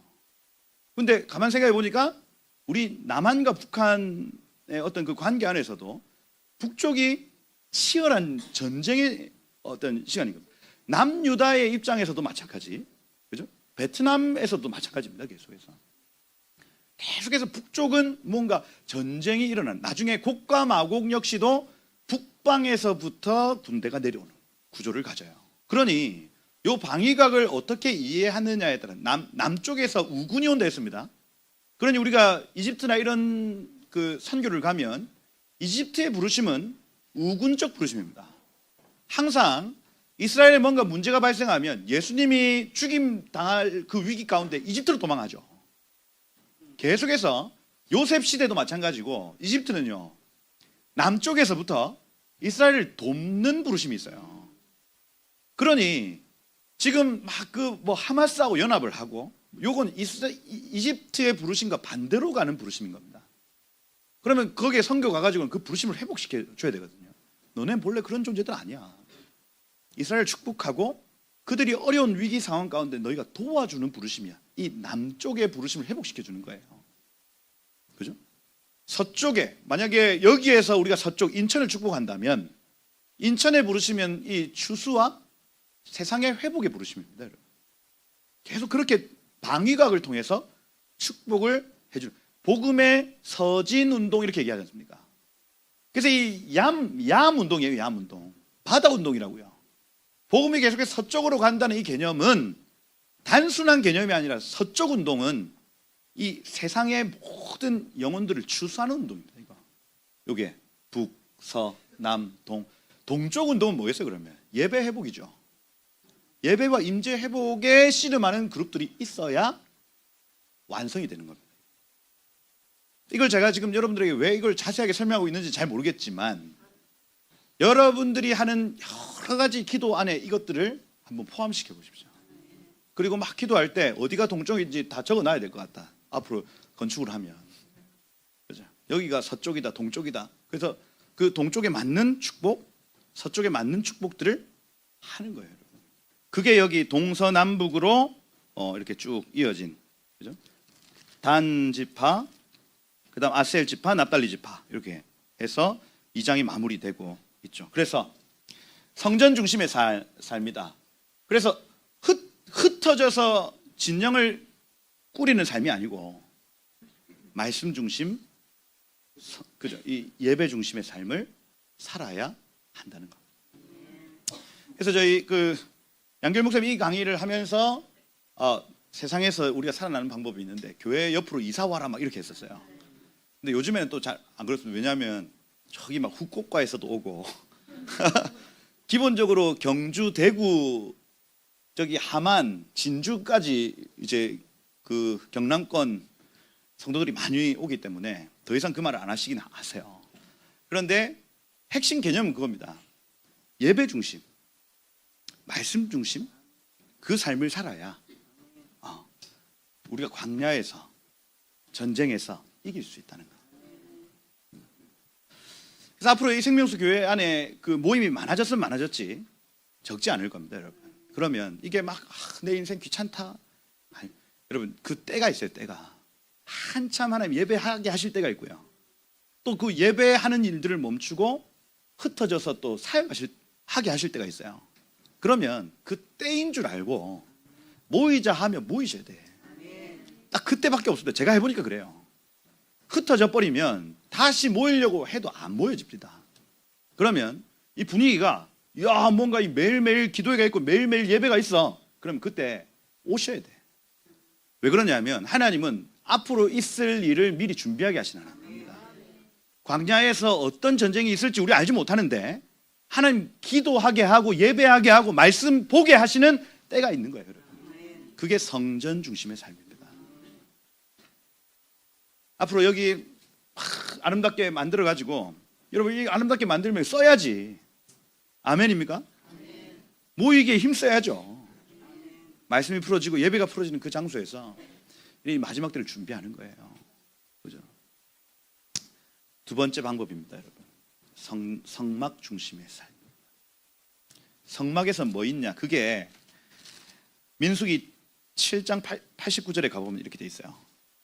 근데 가만 생각해 보니까 우리 남한과 북한의 어떤 그 관계 안에서도 북쪽이 치열한 전쟁의 어떤 시간인 겁니다. 남유다의 입장에서도 마찬가지, 그죠? 베트남에서도 마찬가지입니다. 계속해서 북쪽은 뭔가 전쟁이 일어나는, 나중에 곡과 마곡 역시도 북방에서부터 군대가 내려오는 구조를 가져요. 그러니 요 방위각을 어떻게 이해하느냐에 따라 남쪽에서 우군이 온다 했습니다. 그러니 우리가 이집트나 이런 그 선교를 가면 이집트의 부르심은 우군적 부르심입니다. 항상 이스라엘에 뭔가 문제가 발생하면 예수님이 죽임 당할 그 위기 가운데 이집트로 도망하죠. 계속해서 요셉 시대도 마찬가지고 이집트는요, 남쪽에서부터 이스라엘을 돕는 부르심이 있어요. 그러니 지금 막 그 뭐 하마스하고 연합을 하고, 요건 이집트의 부르심과 반대로 가는 부르심인 겁니다. 그러면 거기에 선교 가가지고는 그 부르심을 회복시켜 줘야 되거든요. 너네 본래 그런 존재들 아니야. 이스라엘 축복하고 그들이 어려운 위기 상황 가운데 너희가 도와주는 부르심이야. 이 남쪽의 부르심을 회복시켜 주는 거예요. 그죠? 서쪽에, 만약에 여기에서 우리가 서쪽 인천을 축복한다면 인천에 부르시면 이 추수와 세상의 회복의 부르심입니다. 여러분. 계속 그렇게 방위각을 통해서 축복을 해주는, 복음의 서진 운동 이렇게 얘기하지 않습니까? 그래서 이 얌 운동이에요. 얌 운동, 바다 운동이라고요. 복음이 계속해서 서쪽으로 간다는 이 개념은 단순한 개념이 아니라 서쪽 운동은 이 세상의 모든 영혼들을 추수하는 운동입니다. 이게 북, 서, 남, 동. 동쪽 운동은 뭐겠어요? 그러면 예배 회복이죠. 예배와 임재 회복에 씨름하는 그룹들이 있어야 완성이 되는 겁니다. 이걸 제가 지금 여러분들에게 왜 이걸 자세하게 설명하고 있는지 잘 모르겠지만, 여러분들이 하는 여러 가지 기도 안에 이것들을 한번 포함시켜 보십시오. 그리고 막 기도할 때 어디가 동쪽인지 다 적어놔야 될 것 같다. 앞으로 건축을 하면, 그죠? 여기가 서쪽이다, 동쪽이다. 그래서 그 동쪽에 맞는 축복, 서쪽에 맞는 축복들을 하는 거예요, 여러분. 그게 여기 동서남북으로 이렇게 쭉 이어진, 그죠? 단 지파, 그다음 아셀 지파, 납달리 지파 이렇게 해서 2장이 마무리되고 있죠. 그래서 성전 중심의 삶이다. 그래서 흩어져서 진영을 꾸리는 삶이 아니고 말씀 중심, 그죠? 이 예배 중심의 삶을 살아야 한다는 것. 그래서 저희 그 양결 목사님 이 강의를 하면서 세상에서 우리가 살아나는 방법이 있는데 교회 옆으로 이사 와라 막 이렇게 했었어요. 근데 요즘에는 또 잘 안 그렇습니다. 왜냐하면 저기 막 후쿠오카에서도 오고 기본적으로 경주, 대구, 저기 함안, 진주까지 이제 그 경남권 성도들이 많이 오기 때문에 더 이상 그 말을 안 하시긴 하세요. 그런데 핵심 개념은 그겁니다. 예배 중심, 말씀 중심, 그 삶을 살아야 우리가 광야에서, 전쟁에서 이길 수 있다는 거. 그래서 앞으로 이 생명수 교회 안에 그 모임이 많아졌으면 많아졌지 적지 않을 겁니다, 여러분. 그러면 이게 막 내 인생 귀찮다. 아니, 여러분 그 때가 있어요. 때가 한참 하나님 예배하게 하실 때가 있고요. 또 그 예배하는 일들을 멈추고 흩어져서 또 사역하게 하실 때가 있어요. 그러면 그 때인 줄 알고 모이자 하면 모이셔야 돼. 딱 그때밖에 없습니다. 제가 해보니까 그래요. 흩어져 버리면 다시 모이려고 해도 안 모여집니다. 그러면 이 분위기가 뭔가 이 매일매일 기도회가 있고 매일매일 예배가 있어. 그럼 그때 오셔야 돼. 왜 그러냐면 하나님은 앞으로 있을 일을 미리 준비하게 하시는 하나님입니다. 광야에서 어떤 전쟁이 있을지 우리 알지 못하는데 하나님 기도하게 하고 예배하게 하고 말씀 보게 하시는 때가 있는 거예요, 여러분. 그게 성전 중심의 삶입니다. 앞으로 여기 아름답게 만들어 가지고 여러분 이 아름답게 만들면 써야지. 아멘입니까? 모이기에 힘써야죠. 말씀이 풀어지고 예배가 풀어지는 그 장소에서 이 마지막 때를 준비하는 거예요. 그죠? 두 번째 방법입니다, 여러분. 성막 중심의 삶. 성막에서 뭐 있냐? 그게 민수기 7장 89절에 가보면 이렇게 돼 있어요.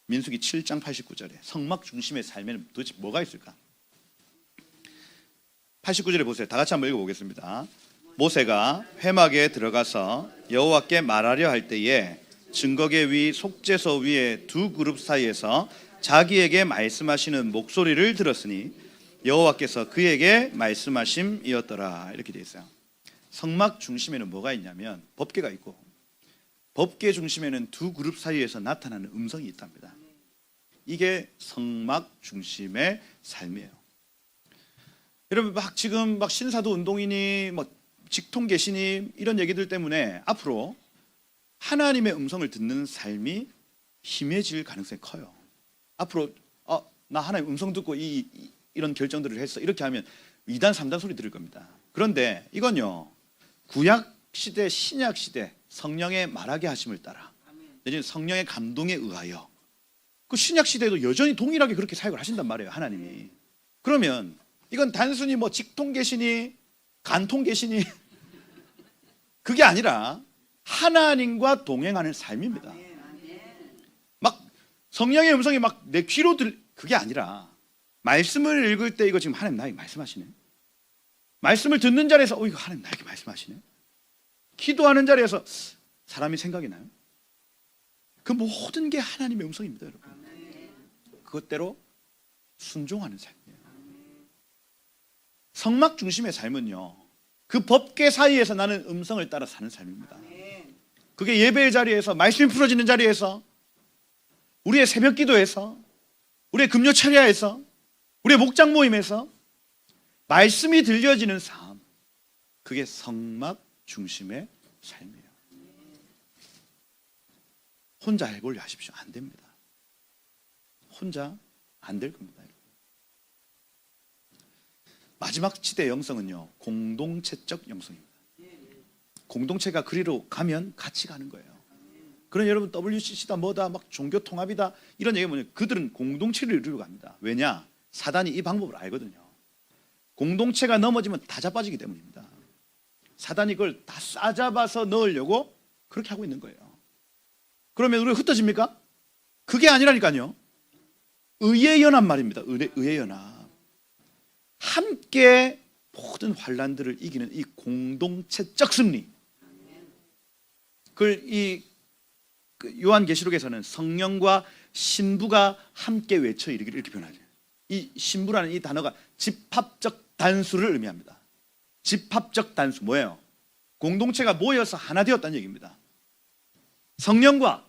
민수기 7장 89절에 성막 중심의 삶에는 도대체 뭐가 있을까? 89절에 보세요. 다 같이 한번 읽어보겠습니다. 모세가 회막에 들어가서 여호와께 말하려 할 때에 증거계 위 속죄소 위에 두 그룹 사이에서 자기에게 말씀하시는 목소리를 들었으니 여호와께서 그에게 말씀하심이었더라. 이렇게 되어 있어요. 성막 중심에는 뭐가 있냐면 법궤가 있고, 법궤 중심에는 두 그룹 사이에서 나타나는 음성이 있답니다. 이게 성막 중심의 삶이에요. 여러분 지금 신사도 운동이니 직통 계시니 이런 얘기들 때문에 앞으로 하나님의 음성을 듣는 삶이 희미해질 가능성이 커요. 앞으로 나 하나님 음성 듣고 이런 결정들을 했어, 이렇게 하면 2단 3단 소리 들을 겁니다. 그런데 이건요, 구약 시대 신약 시대 성령의 말하게 하심을 따라, 내지는 성령의 감동에 의하여, 그 신약 시대에도 여전히 동일하게 그렇게 사역을 하신단 말이에요, 하나님이. 그러면 이건 단순히 직통 계시니 간통 계시니 그게 아니라 하나님과 동행하는 삶입니다. 성령의 음성이 내 귀로 그게 아니라, 말씀을 읽을 때 이거 지금 하나님 나에게 말씀하시네, 말씀을 듣는 자리에서 이거 하나님 나에게 말씀하시네, 기도하는 자리에서 사람이 생각이 나요. 그 모든 게 하나님의 음성입니다, 여러분. 그것대로 순종하는 삶이에요. 성막 중심의 삶은요, 그 법궤 사이에서 나는 음성을 따라 사는 삶입니다. 그게 예배의 자리에서, 말씀이 풀어지는 자리에서, 우리의 새벽 기도에서, 우리의 금요 철야에서, 우리의 목장 모임에서 말씀이 들려지는 삶, 그게 성막 중심의 삶이에요. 혼자 해보려 하십시오. 안 됩니다. 혼자 안 될 겁니다. 마지막 시대의 영성은요, 공동체적 영성입니다. 공동체가 그리로 가면 같이 가는 거예요. 그런 여러분 WCC다 뭐다 종교 통합이다 이런 얘기 뭐냐, 그들은 공동체를 이루려 갑니다. 왜냐? 사단이 이 방법을 알거든요. 공동체가 넘어지면 다 자빠지기 때문입니다. 사단이 그걸 다 싸잡아서 넣으려고 그렇게 하고 있는 거예요. 그러면 우리가 흩어집니까? 그게 아니라니까요. 의의 연합 말입니다. 의의 연합. 함께 모든 환란들을 이기는 이 공동체적 승리. 그걸 요한계시록에서는 성령과 신부가 함께 외쳐 이르기를 이렇게 표현하죠. 이 신부라는 이 단어가 집합적 단수를 의미합니다. 집합적 단수 뭐예요? 공동체가 모여서 하나 되었다는 얘기입니다. 성령과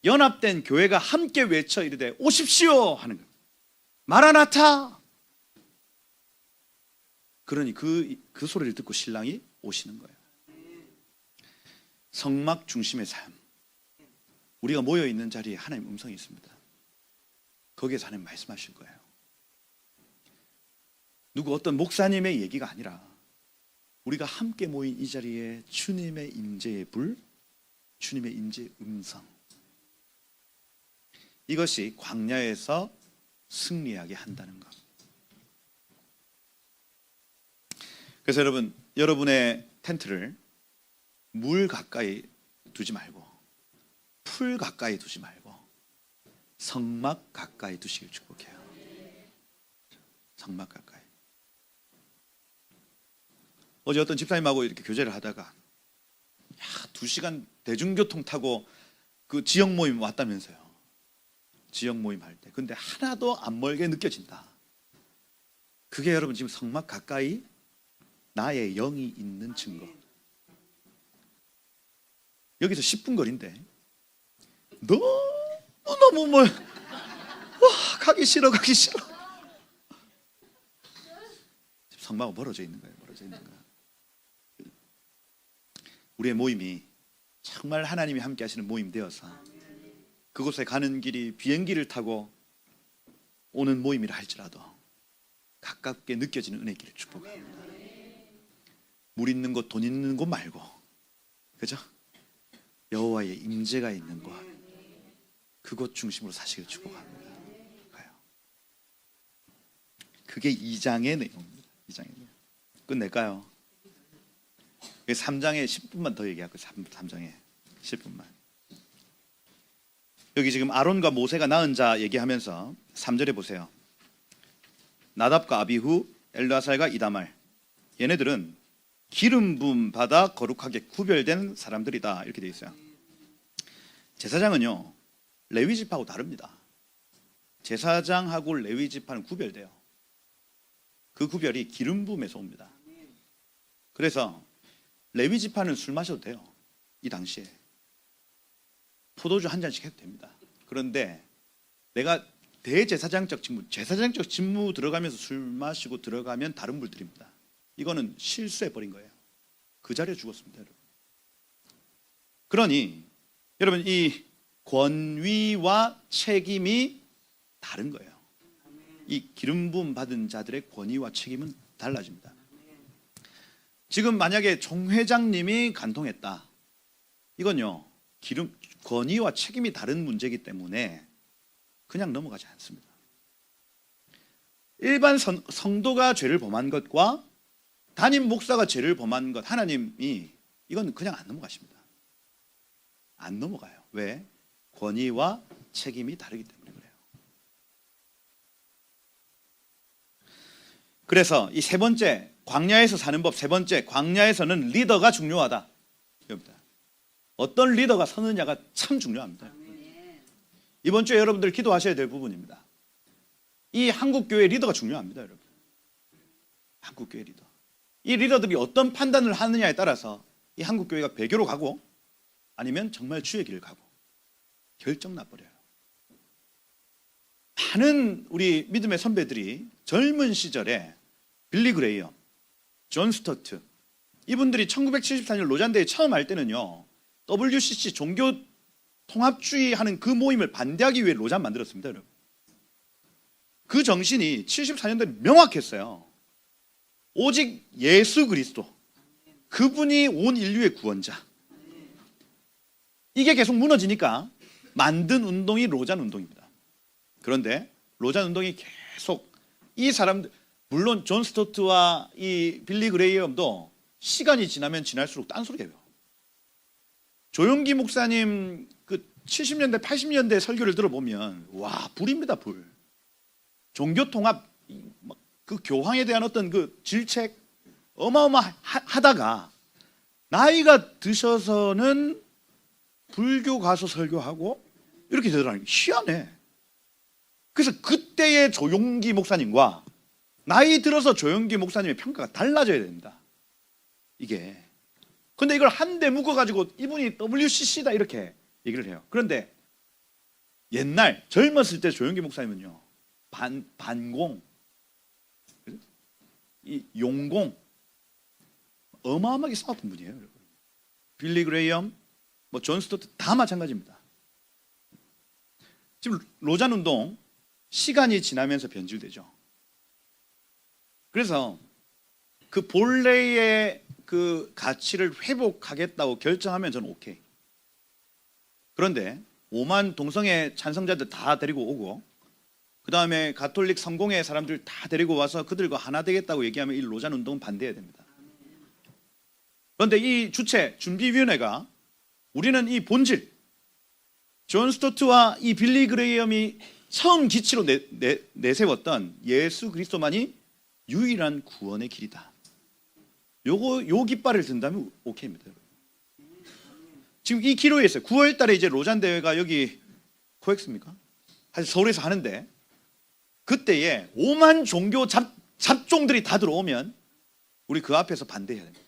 연합된 교회가 함께 외쳐 이르되 오십시오 하는 거예요. 마라나타. 그러니 그 소리를 듣고 신랑이 오시는 거예요. 성막 중심의 삶. 우리가 모여있는 자리에 하나님 음성이 있습니다. 거기에서 하나님 말씀하실 거예요. 누구 어떤 목사님의 얘기가 아니라 우리가 함께 모인 이 자리에 주님의 임재의 불, 주님의 임재의 음성, 이것이 광야에서 승리하게 한다는 것. 그래서 여러분의 텐트를 물 가까이 두지 말고, 풀 가까이 두지 말고 성막 가까이 두시길 축복해요. 성막 가까이. 어제 어떤 집사님하고 이렇게 교제를 하다가 2시간 대중교통 타고 그 지역 모임 왔다면서요. 지역 모임 할 때. 근데 하나도 안 멀게 느껴진다. 그게 여러분 지금 성막 가까이 나의 영이 있는 증거. 여기서 10분 거리인데 너무 가기 싫어. 성막은 멀어져 있는 거예요. 우리의 모임이 정말 하나님이 함께 하시는 모임 되어서 그곳에 가는 길이 비행기를 타고 오는 모임이라 할지라도 가깝게 느껴지는 은혜의 길을 축복합니다. 물 있는 곳, 돈 있는 곳 말고, 그죠? 여호와의 임재가 있는 곳, 그곳 중심으로 사시길 축복합니다. 그게 2장의 내용입니다. 2장의 내용. 끝낼까요? 3장에 10분만 더 얘기할게요. 3장에 10분만. 여기 지금 아론과 모세가 낳은 자 얘기하면서 3절에 보세요. 나답과 아비후, 엘르아살과 이다말, 얘네들은 기름 부음 받아 거룩하게 구별된 사람들이다, 이렇게 되어 있어요. 제사장은요 레위 지파하고 다릅니다. 제사장하고 레위 지파는 구별돼요. 그 구별이 기름 부음에서 옵니다. 그래서 레위 지파는 술 마셔도 돼요. 이 당시에 포도주 한 잔씩 해도 됩니다. 그런데 내가 대제사장적 직무, 제사장적 직무 들어가면서 술 마시고 들어가면 다른 불들입니다. 이거는 실수해 버린 거예요. 그 자리에 죽었습니다, 여러분. 그러니 여러분, 이 권위와 책임이 다른 거예요. 이 기름 부음 받은 자들의 권위와 책임은 달라집니다. 지금 만약에 종 회장님이 간통했다, 이건요, 권위와 책임이 다른 문제이기 때문에 그냥 넘어가지 않습니다. 일반 성도가 죄를 범한 것과 담임 목사가 죄를 범한 것, 하나님이 이건 그냥 안 넘어가십니다. 안 넘어가요. 왜? 권위와 책임이 다르기 때문에 그래요. 그래서 이 세 번째, 광야에서 사는 법 세 번째, 광야에서는 리더가 중요하다. 이겁니다. 어떤 리더가 서느냐가 참 중요합니다. 이번 주에 여러분들 기도하셔야 될 부분입니다. 이 한국교회 리더가 중요합니다, 여러분. 한국교회 리더. 이 리더들이 어떤 판단을 하느냐에 따라서 이 한국교회가 배교로 가고 아니면 정말 주의 길을 가고 결정 나버려요. 많은 우리 믿음의 선배들이 젊은 시절에 빌리 그레이엄, 존 스토트, 이분들이 1974년 로잔대에 처음 할 때는요, WCC 종교 통합주의 하는 그 모임을 반대하기 위해 로잔 만들었습니다, 여러분. 그 정신이 74년도에 명확했어요. 오직 예수 그리스도, 그분이 온 인류의 구원자. 이게 계속 무너지니까 만든 운동이 로잔 운동입니다. 그런데 로잔 운동이 계속 이 사람들, 물론 존 스토트와 이 빌리 그레이엄도 시간이 지나면 지날수록 딴소리예요. 조용기 목사님 그 70년대 80년대 설교를 들어보면 와, 불입니다, 불. 종교 통합, 그 교황에 대한 어떤 그 질책 어마어마하다가 나이가 드셔서는 불교 가서 설교하고 이렇게 되더라고요. 희한해. 그래서 그때의 조용기 목사님과 나이 들어서 조용기 목사님의 평가가 달라져야 됩니다. 이게. 근데 이걸 한데 묶어가지고 이분이 WCC다 이렇게 얘기를 해요. 그런데 옛날 젊었을 때 조용기 목사님은요, 반공, 이 용공 어마어마하게 싸웠던 분이에요, 여러분. 빌리 그레이엄, 뭐 존 스토트 다 마찬가지입니다. 지금 로잔 운동 시간이 지나면서 변질되죠. 그래서 그 본래의 그 가치를 회복하겠다고 결정하면 저는 오케이. 그런데 5만 동성애 찬성자들 다 데리고 오고 그 다음에 가톨릭 성공회 사람들 다 데리고 와서 그들과 하나 되겠다고 얘기하면 이 로잔 운동은 반대해야 됩니다. 그런데 이 주체 준비위원회가 우리는 이 본질, 존 스토트와 이 빌리 그레이엄이 처음 기치로 내세웠던 예수 그리스도만이 유일한 구원의 길이다. 요 깃발을 든다면 오케이입니다. 지금 이 기로에 있어요. 9월 달에 이제 로잔 대회가 여기 코엑스입니까? 사실 서울에서 하는데 그때에 5만 종교 잡종들이 다 들어오면 우리 그 앞에서 반대해야 됩니다.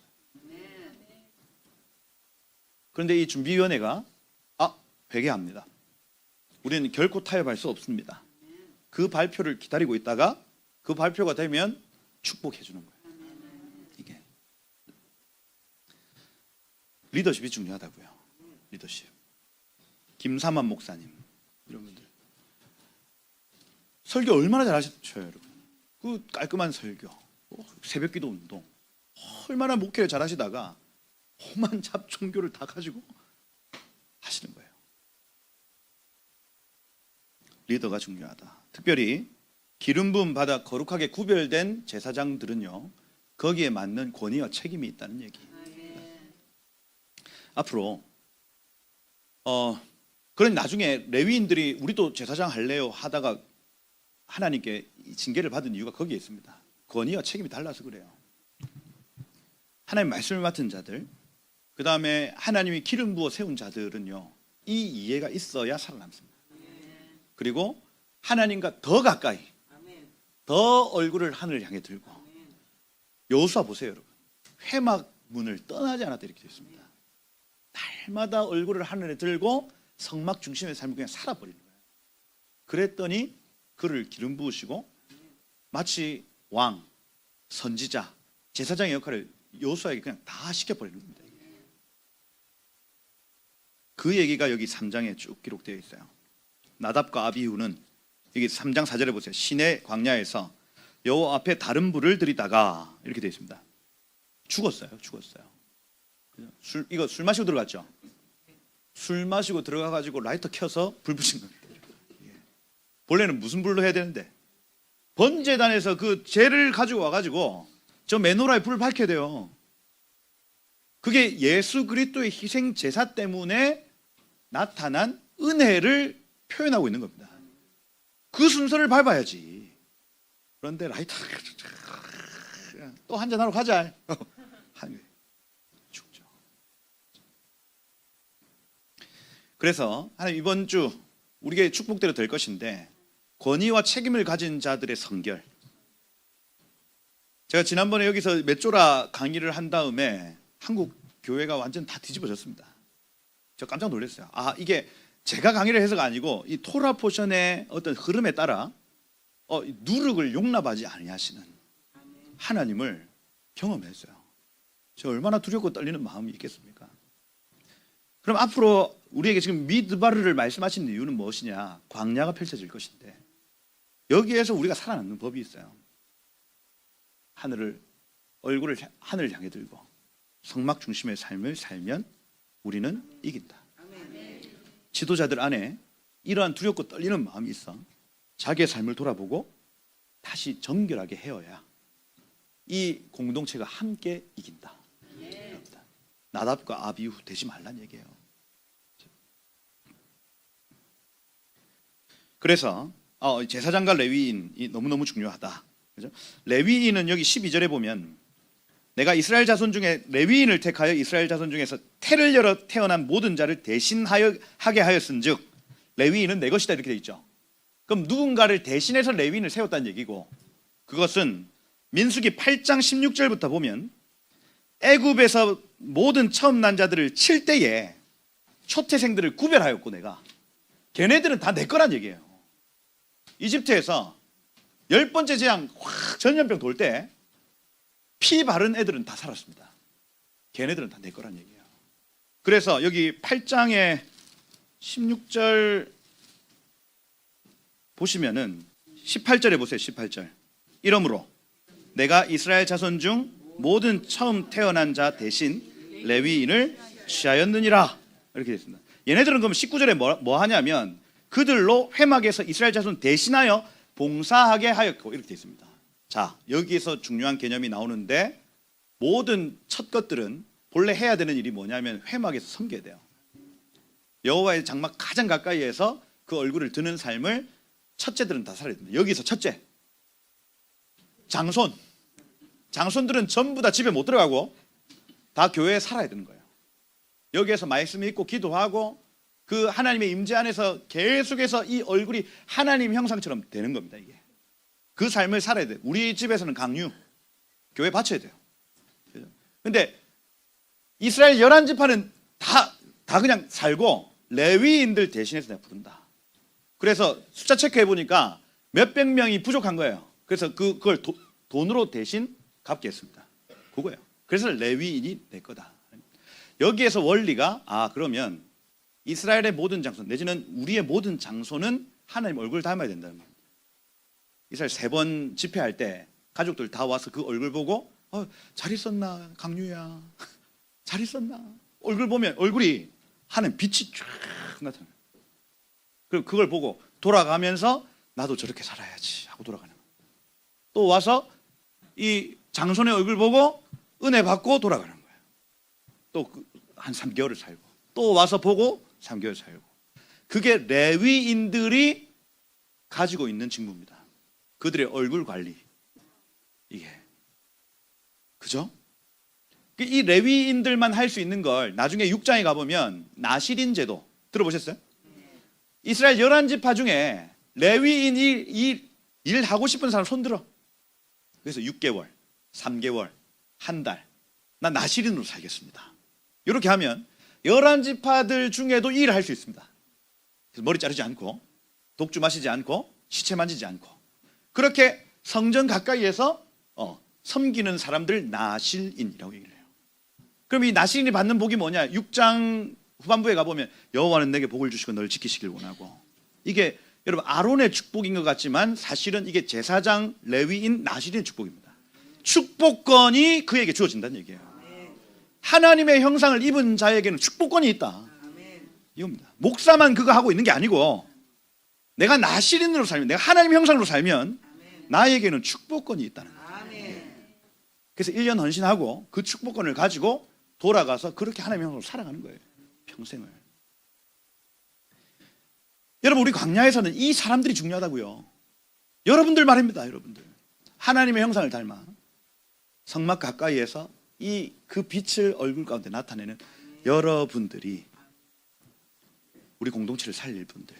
그런데 이 준비위원회가 회개합니다. 우리는 결코 타협할 수 없습니다. 그 발표를 기다리고 있다가 그 발표가 되면 축복해 주는 거예요. 이게 리더십이 중요하다고요. 리더십. 김삼환 목사님 이런 분들 설교 얼마나 잘하셨어요, 여러분. 그 깔끔한 설교, 새벽기도 운동, 얼마나 목회를 잘하시다가 험한 잡종교를 다 가지고 하시는 거예요. 리더가 중요하다. 특별히 기름 부음 받아 거룩하게 구별된 제사장들은요, 거기에 맞는 권위와 책임이 있다는 얘기. 앞으로 그런 나중에 레위인들이 우리도 제사장 할래요 하다가 하나님께 징계를 받은 이유가 거기에 있습니다. 권위와 책임이 달라서 그래요. 하나님 말씀을 맡은 자들, 그 다음에 하나님이 기름 부어 세운 자들은요, 이 이해가 있어야 살아남습니다. 그리고 하나님과 더 가까이, 더 얼굴을 하늘을 향해 들고. 여호수아 보세요, 여러분. 회막 문을 떠나지 않았다 이렇게 되어 있습니다. 날마다 얼굴을 하늘에 들고 성막 중심의 삶을 그냥 살아버리는 거예요. 그랬더니 그를 기름 부으시고 마치 왕, 선지자, 제사장의 역할을 여호수아에게 그냥 다 시켜버리는 겁니다. 그 얘기가 여기 3장에 쭉 기록되어 있어요. 나답과 아비후는 여기 3장 4절에 보세요. 시내 광야에서 여호와 앞에 다른 불을 들이다가 이렇게 되어 있습니다. 죽었어요. 이거 술 마시고 들어갔죠. 술 마시고 들어가가지고 라이터 켜서 불 붙인 겁니다. 본래는 무슨 불로 해야 되는데 번제단에서 그 재를 가지고 와가지고 저 메노라에 불을 밝혀야 돼요. 그게 예수 그리스도의 희생 제사 때문에 나타난 은혜를 표현하고 있는 겁니다. 그 순서를 밟아야지. 그런데 라이터 또 한잔 하러 가자. 죽죠. 그래서 하나님 이번 주 우리에게 축복대로 될 것인데 권위와 책임을 가진 자들의 성결. 제가 지난번에 여기서 메쪼라 강의를 한 다음에 한국 교회가 완전 다 뒤집어졌습니다. 저 깜짝 놀랐어요. 아, 이게 제가 강의를 해서가 아니고 이 토라 포션의 어떤 흐름에 따라 누룩을 용납하지 아니하시는 하나님을 경험했어요. 저 얼마나 두렵고 떨리는 마음이 있겠습니까? 그럼 앞으로 우리에게 지금 미드바르를 말씀하시는 이유는 무엇이냐? 광야가 펼쳐질 것인데 여기에서 우리가 살아남는 법이 있어요. 얼굴을 하늘을 향해 들고 성막 중심의 삶을 살면 우리는 이긴다. 지도자들 안에 이러한 두렵고 떨리는 마음이 있어 자기의 삶을 돌아보고 다시 정결하게 헤어야 이 공동체가 함께 이긴다. 나답과 아비후 되지 말란 얘기예요. 그래서 제사장과 레위인이 너무너무 중요하다. 그죠? 레위인은 여기 12절에 보면 내가 이스라엘 자손 중에 레위인을 택하여 이스라엘 자손 중에서 태를 열어 태어난 모든 자를 대신하게 하였은즉 레위인은 내 것이다 이렇게 돼 있죠. 그럼 누군가를 대신해서 레위인을 세웠다는 얘기고 그것은 민수기 8장 16절부터 보면 애굽에서 모든 처음 난 자들을 칠 때에 초태생들을 구별하였고 내가 걔네들은 다 내 거란 얘기예요. 이집트에서 10번째 재앙 확 전염병 돌 때 피 바른 애들은 다 살았습니다. 걔네들은 다 내 거란 얘기예요. 그래서 여기 8장의 16절 보시면은 18절에 보세요. 18절. 이러므로 내가 이스라엘 자손 중 모든 처음 태어난 자 대신 레위인을 취하였느니라 이렇게 됐습니다. 얘네들은 그럼 19절에 뭐 하냐면 그들로 회막에서 이스라엘 자손 대신하여 봉사하게 하였고 이렇게 되어 있습니다. 자, 여기에서 중요한 개념이 나오는데 모든 첫 것들은 본래 해야 되는 일이 뭐냐면 회막에서 섬겨야 돼요. 여호와의 장막 가장 가까이에서 그 얼굴을 드는 삶을 첫째들은 다 살아야 됩니다. 여기서 첫째 장손들은 전부 다 집에 못 들어가고 다 교회에 살아야 되는 거예요. 여기에서 말씀 읽고 기도하고 그 하나님의 임재 안에서 계속해서 이 얼굴이 하나님 형상처럼 되는 겁니다. 이게 그 삶을 살아야 돼요. 우리 집에서는 강유 교회 바쳐야 돼요. 근데 이스라엘 11지파는 다 그냥 살고 레위인들 대신해서 내가 부른다. 그래서 숫자 체크해 보니까 몇백 명이 부족한 거예요. 그래서 그걸 돈으로 대신 갚게 했습니다. 그거예요. 그래서 레위인이 내 거다. 여기에서 원리가 그러면 이스라엘의 모든 장소 내지는 우리의 모든 장소는 하나님 얼굴을 닮아야 된다는 겁니다. 이스라엘 3번 집회할 때 가족들 다 와서 그 얼굴 보고 잘 있었나 강유야 잘 있었나 얼굴 보면 얼굴이 하는 빛이 쫙 나타나요. 그리고 그걸 보고 돌아가면서 나도 저렇게 살아야지 하고 돌아가는 거예요. 또 와서 이 장손의 얼굴 보고 은혜 받고 돌아가는 거예요. 또 한 3개월을 살고 또 와서 보고 3개월 살고 그게 레위인들이 가지고 있는 직무입니다. 그들의 얼굴 관리 이게 그죠? 이 레위인들만 할 수 있는 걸 나중에 6장에 가보면 나시린 제도 들어보셨어요? 이스라엘 11지파 중에 레위인이 일하고 싶은 사람 손들어. 그래서 6개월, 3개월, 한 달 난 나시린으로 살겠습니다. 이렇게 하면 11지파들 중에도 이 일을 할 수 있습니다. 그래서 머리 자르지 않고 독주 마시지 않고 시체 만지지 않고 그렇게 성전 가까이에서 섬기는 사람들 나실인이라고 얘기를 해요. 그럼 이 나실인이 받는 복이 뭐냐? 6장 후반부에 가보면 여호와는 내게 복을 주시고 널 지키시길 원하고, 이게 여러분 아론의 축복인 것 같지만 사실은 이게 제사장 레위인 나실인의 축복입니다. 축복권이 그에게 주어진다는 얘기예요. 하나님의 형상을 입은 자에게는 축복권이 있다, 이겁니다. 목사만 그거 하고 있는 게 아니고 내가 나실인으로 살면, 내가 하나님의 형상으로 살면 나에게는 축복권이 있다는 거예요. 그래서 1년 헌신하고 그 축복권을 가지고 돌아가서 그렇게 하나님의 형상으로 살아가는 거예요, 평생을. 여러분, 우리 광야에서는 이 사람들이 중요하다고요. 여러분들 말입니다. 여러분들 하나님의 형상을 닮아 성막 가까이에서 그 빛을 얼굴 가운데 나타내는 여러분들이 우리 공동체를 살릴 분들,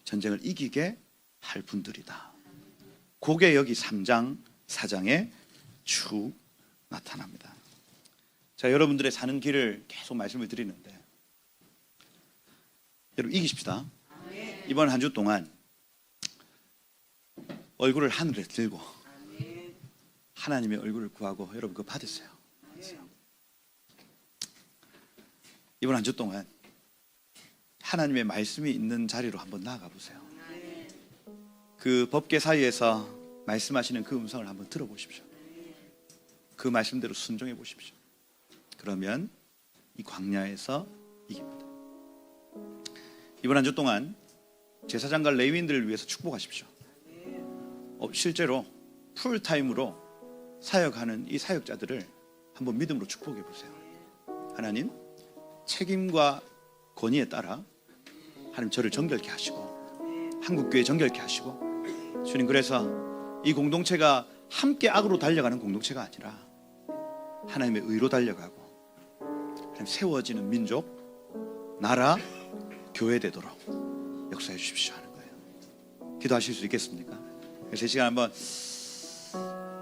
전쟁을 이기게 할 분들이다. 그게 여기 3장 4장에 쭉 나타납니다. 자, 여러분들의 사는 길을 계속 말씀을 드리는데 여러분 이기십시다. 이번 한 주 동안 얼굴을 하늘에 들고 하나님의 얼굴을 구하고 여러분 그거 받으세요. 이번 한 주 동안 하나님의 말씀이 있는 자리로 한번 나아가 보세요. 그 법궤 사이에서 말씀하시는 그 음성을 한번 들어보십시오. 그 말씀대로 순종해 보십시오. 그러면 이 광야에서 이깁니다. 이번 한 주 동안 제사장과 레위인들을 위해서 축복하십시오. 실제로 풀타임으로 사역하는 이 사역자들을 한번 믿음으로 축복해 보세요. 하나님, 책임과 권위에 따라 하나님 저를 정결케 하시고 한국교회 정결케 하시고, 주님, 그래서 이 공동체가 함께 악으로 달려가는 공동체가 아니라 하나님의 의로 달려가고 하나님 세워지는 민족, 나라, 교회 되도록 역사해 주십시오 하는 거예요. 기도하실 수 있겠습니까? 그래서 이 시간 한번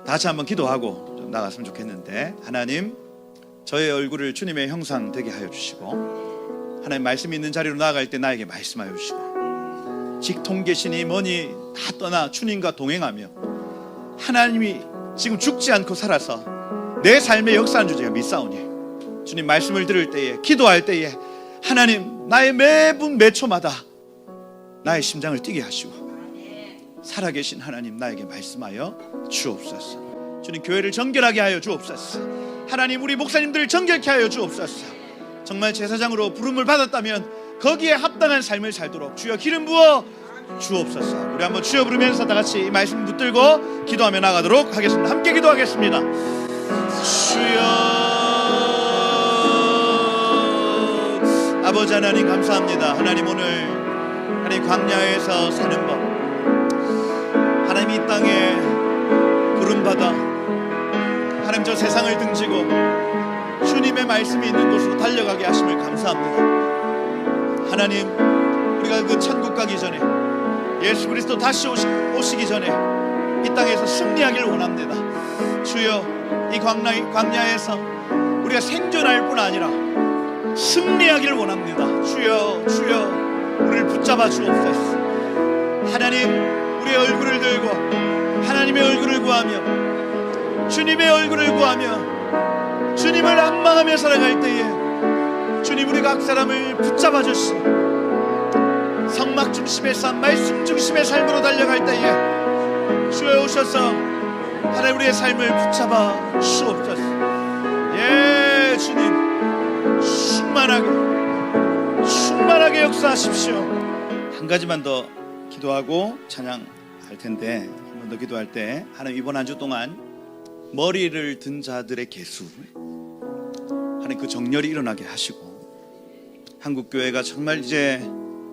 다 같이 한번 기도하고 좀 나갔으면 좋겠는데, 하나님, 저의 얼굴을 주님의 형상 되게 하여 주시고 하나님 말씀이 있는 자리로 나아갈 때 나에게 말씀하여 주시고, 직통계시니 뭐니 다 떠나 주님과 동행하며 하나님이 지금 죽지 않고 살아서 내 삶의 역사하는 줄 제가 믿사오니, 주님 말씀을 들을 때에, 기도할 때에 하나님 나의 매분 매초마다 나의 심장을 뛰게 하시고 살아계신 하나님 나에게 말씀하여 주옵소서. 주님, 교회를 정결하게 하여 주옵소서. 하나님, 우리 목사님들을 정결케 하여 주옵소서. 정말 제사장으로 부름을 받았다면 거기에 합당한 삶을 살도록 주여 기름 부어 주옵소서. 우리 한번 주여 부르면서 다 같이 이 말씀 붙들고 기도하며 나가도록 하겠습니다. 함께 기도하겠습니다. 주여, 아버지 하나님 감사합니다. 하나님, 오늘 하나님 광야에서 사는 법, 하나님 이 땅에 부름받아 하나님 저 세상을 등지고 주님의 말씀이 있는 곳으로 달려가게 하심을 감사합니다. 하나님, 우리가 그 천국 가기 전에, 예수 그리스도 다시 오시기 전에 이 땅에서 승리하기를 원합니다. 주여, 이 광야에서 우리가 생존할 뿐 아니라 승리하기를 원합니다. 주여, 주여, 우리를 붙잡아 주옵소서. 하나님, 우리의 얼굴을 들고 하나님의 얼굴을 구하며 주님의 얼굴을 구하며 주님을 앙망하며 살아갈 때에 주님, 우리 각 사람을 붙잡아 주시고 성막 중심의 삶, 말씀 중심의 삶으로 달려갈 때에 주여 오셔서 하나님 우리의 삶을 붙잡아 주옵소서. 예, 주님 충만하게 역사하십시오. 한 가지만 더 기도하고 찬양할 텐데, 한 번 더 기도할 때 하나님 이번 한 주 동안 머리를 든 자들의 계수, 하나님 그 정렬이 일어나게 하시고, 한국교회가 정말 이제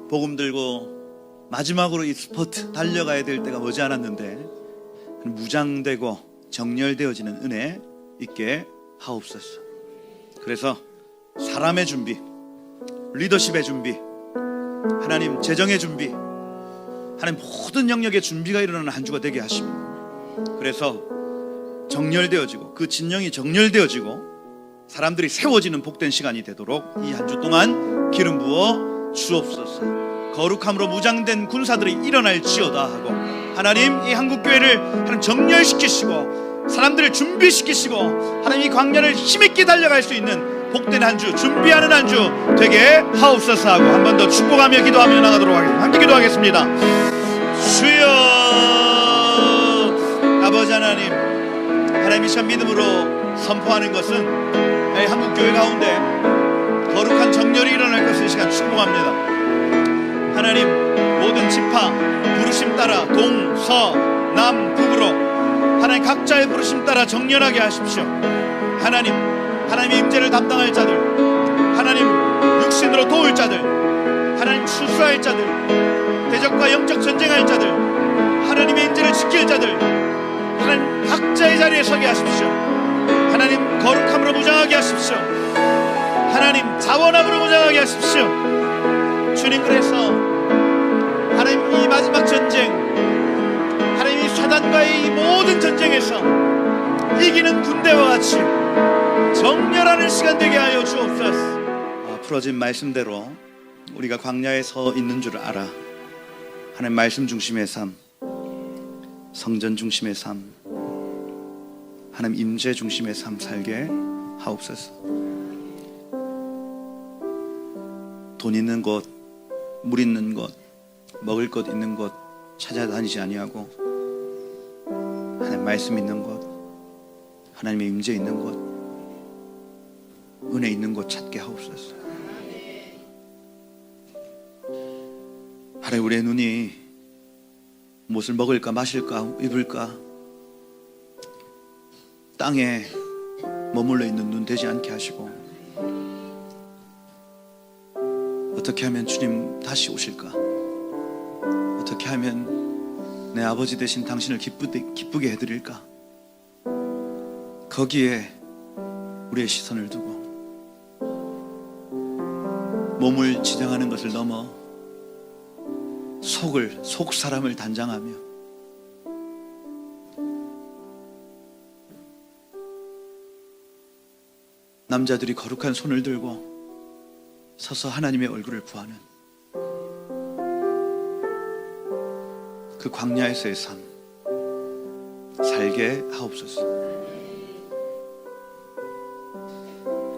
복음 들고 마지막으로 이 스포트 달려가야 될 때가 머지않았는데 무장되고 정렬되어지는 은혜 있게 하옵소서. 그래서 사람의 준비, 리더십의 준비, 하나님 재정의 준비, 하나님 모든 영역의 준비가 일어나는 한 주가 되게 하시고, 그래서 정렬되어지고 그 진영이 정렬되어지고 사람들이 세워지는 복된 시간이 되도록 이 한 주 동안 기름 부어 주옵소서. 거룩함으로 무장된 군사들이 일어날지어다 하고, 하나님 이 한국교회를 하나님 정렬시키시고 사람들을 준비시키시고 하나님 이 광야를 힘있게 달려갈 수 있는 복된 한 주, 준비하는 한 주 되게 하옵소서 하고 한 번 더 축복하며 기도하며 나가도록 하겠습니다. 함께 기도하겠습니다. 주여, 아버지 하나님, 하나님 이 시간 믿음으로 선포하는 것은 한국교회 가운데 거룩한 정렬이 일어날 것을 이 시간 축복합니다. 하나님 모든 지파 부르심 따라 동, 서, 남, 북으로 하나님 각자의 부르심 따라 정렬하게 하십시오. 하나님의 임재를 담당할 자들, 하나님 육신으로 도울 자들, 하나님 추수할 자들, 대적과 영적 전쟁할 자들, 하나님의 임재를 지킬 자들, 하나님 각자의 자리에 서게 하십시오. 하나님 거룩함으로 무장하게 하십시오. 하나님 자원함으로 무장하게 하십시오. 주님, 그래서 하나님 이 마지막 전쟁, 하나님 이 사단과의 이 모든 전쟁에서 이기는 군대와 같이 정렬하는 시간 되게 하여 주옵소서. 풀어진 말씀대로 우리가 광야에 서 있는 줄 알아. 하나님 말씀 중심의 삶, 성전 중심의 삶, 하나님 임재 중심의 삶 살게 하옵소서. 돈 있는 곳, 물 있는 곳, 먹을 것 있는 곳 찾아다니지 아니하고 하나님 말씀 있는 곳, 하나님의 임재 있는 곳, 은혜 있는 곳 찾게 하옵소서. 하나님, 우리의 눈이 무엇을 먹을까 마실까 입을까 땅에 머물러 있는 눈 되지 않게 하시고, 어떻게 하면 주님 다시 오실까, 어떻게 하면 내 아버지 되신 당신을 기쁘게 해드릴까, 거기에 우리의 시선을 두고 몸을 지정하는 것을 넘어 속 사람을 단장하며 남자들이 거룩한 손을 들고 서서 하나님의 얼굴을 구하는 그 광야에서의 삶 살게 하옵소서.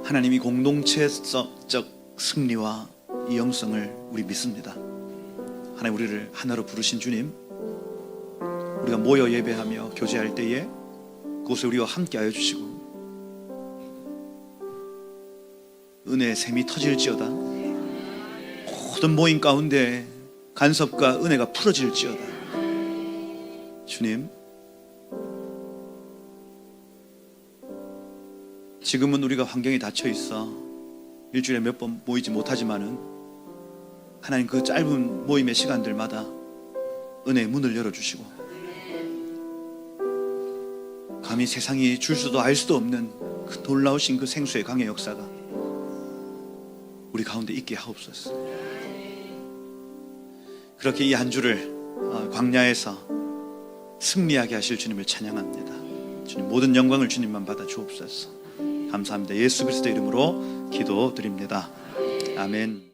하나님이 공동체적 승리와 이 영성을 우리 믿습니다. 하나님, 우리를 하나로 부르신 주님, 우리가 모여 예배하며 교제할 때에 그곳에 우리와 함께하여 주시고 은혜의 샘이 터질지어다. 모든 모임 가운데 간섭과 은혜가 풀어질지어다. 주님, 지금은 우리가 환경이 닫혀 있어 일주일에 몇 번 모이지 못하지만은 하나님 그 짧은 모임의 시간들마다 은혜의 문을 열어주시고 감히 세상이 줄 수도 알 수도 없는 그 놀라우신 그 생수의 강의 역사가 우리 가운데 있게 하옵소서. 그렇게 이 한 주를 광야에서 승리하게 하실 주님을 찬양합니다. 주님, 모든 영광을 주님만 받아 주옵소서. 감사합니다. 예수 그리스도의 이름으로 기도드립니다. 아멘.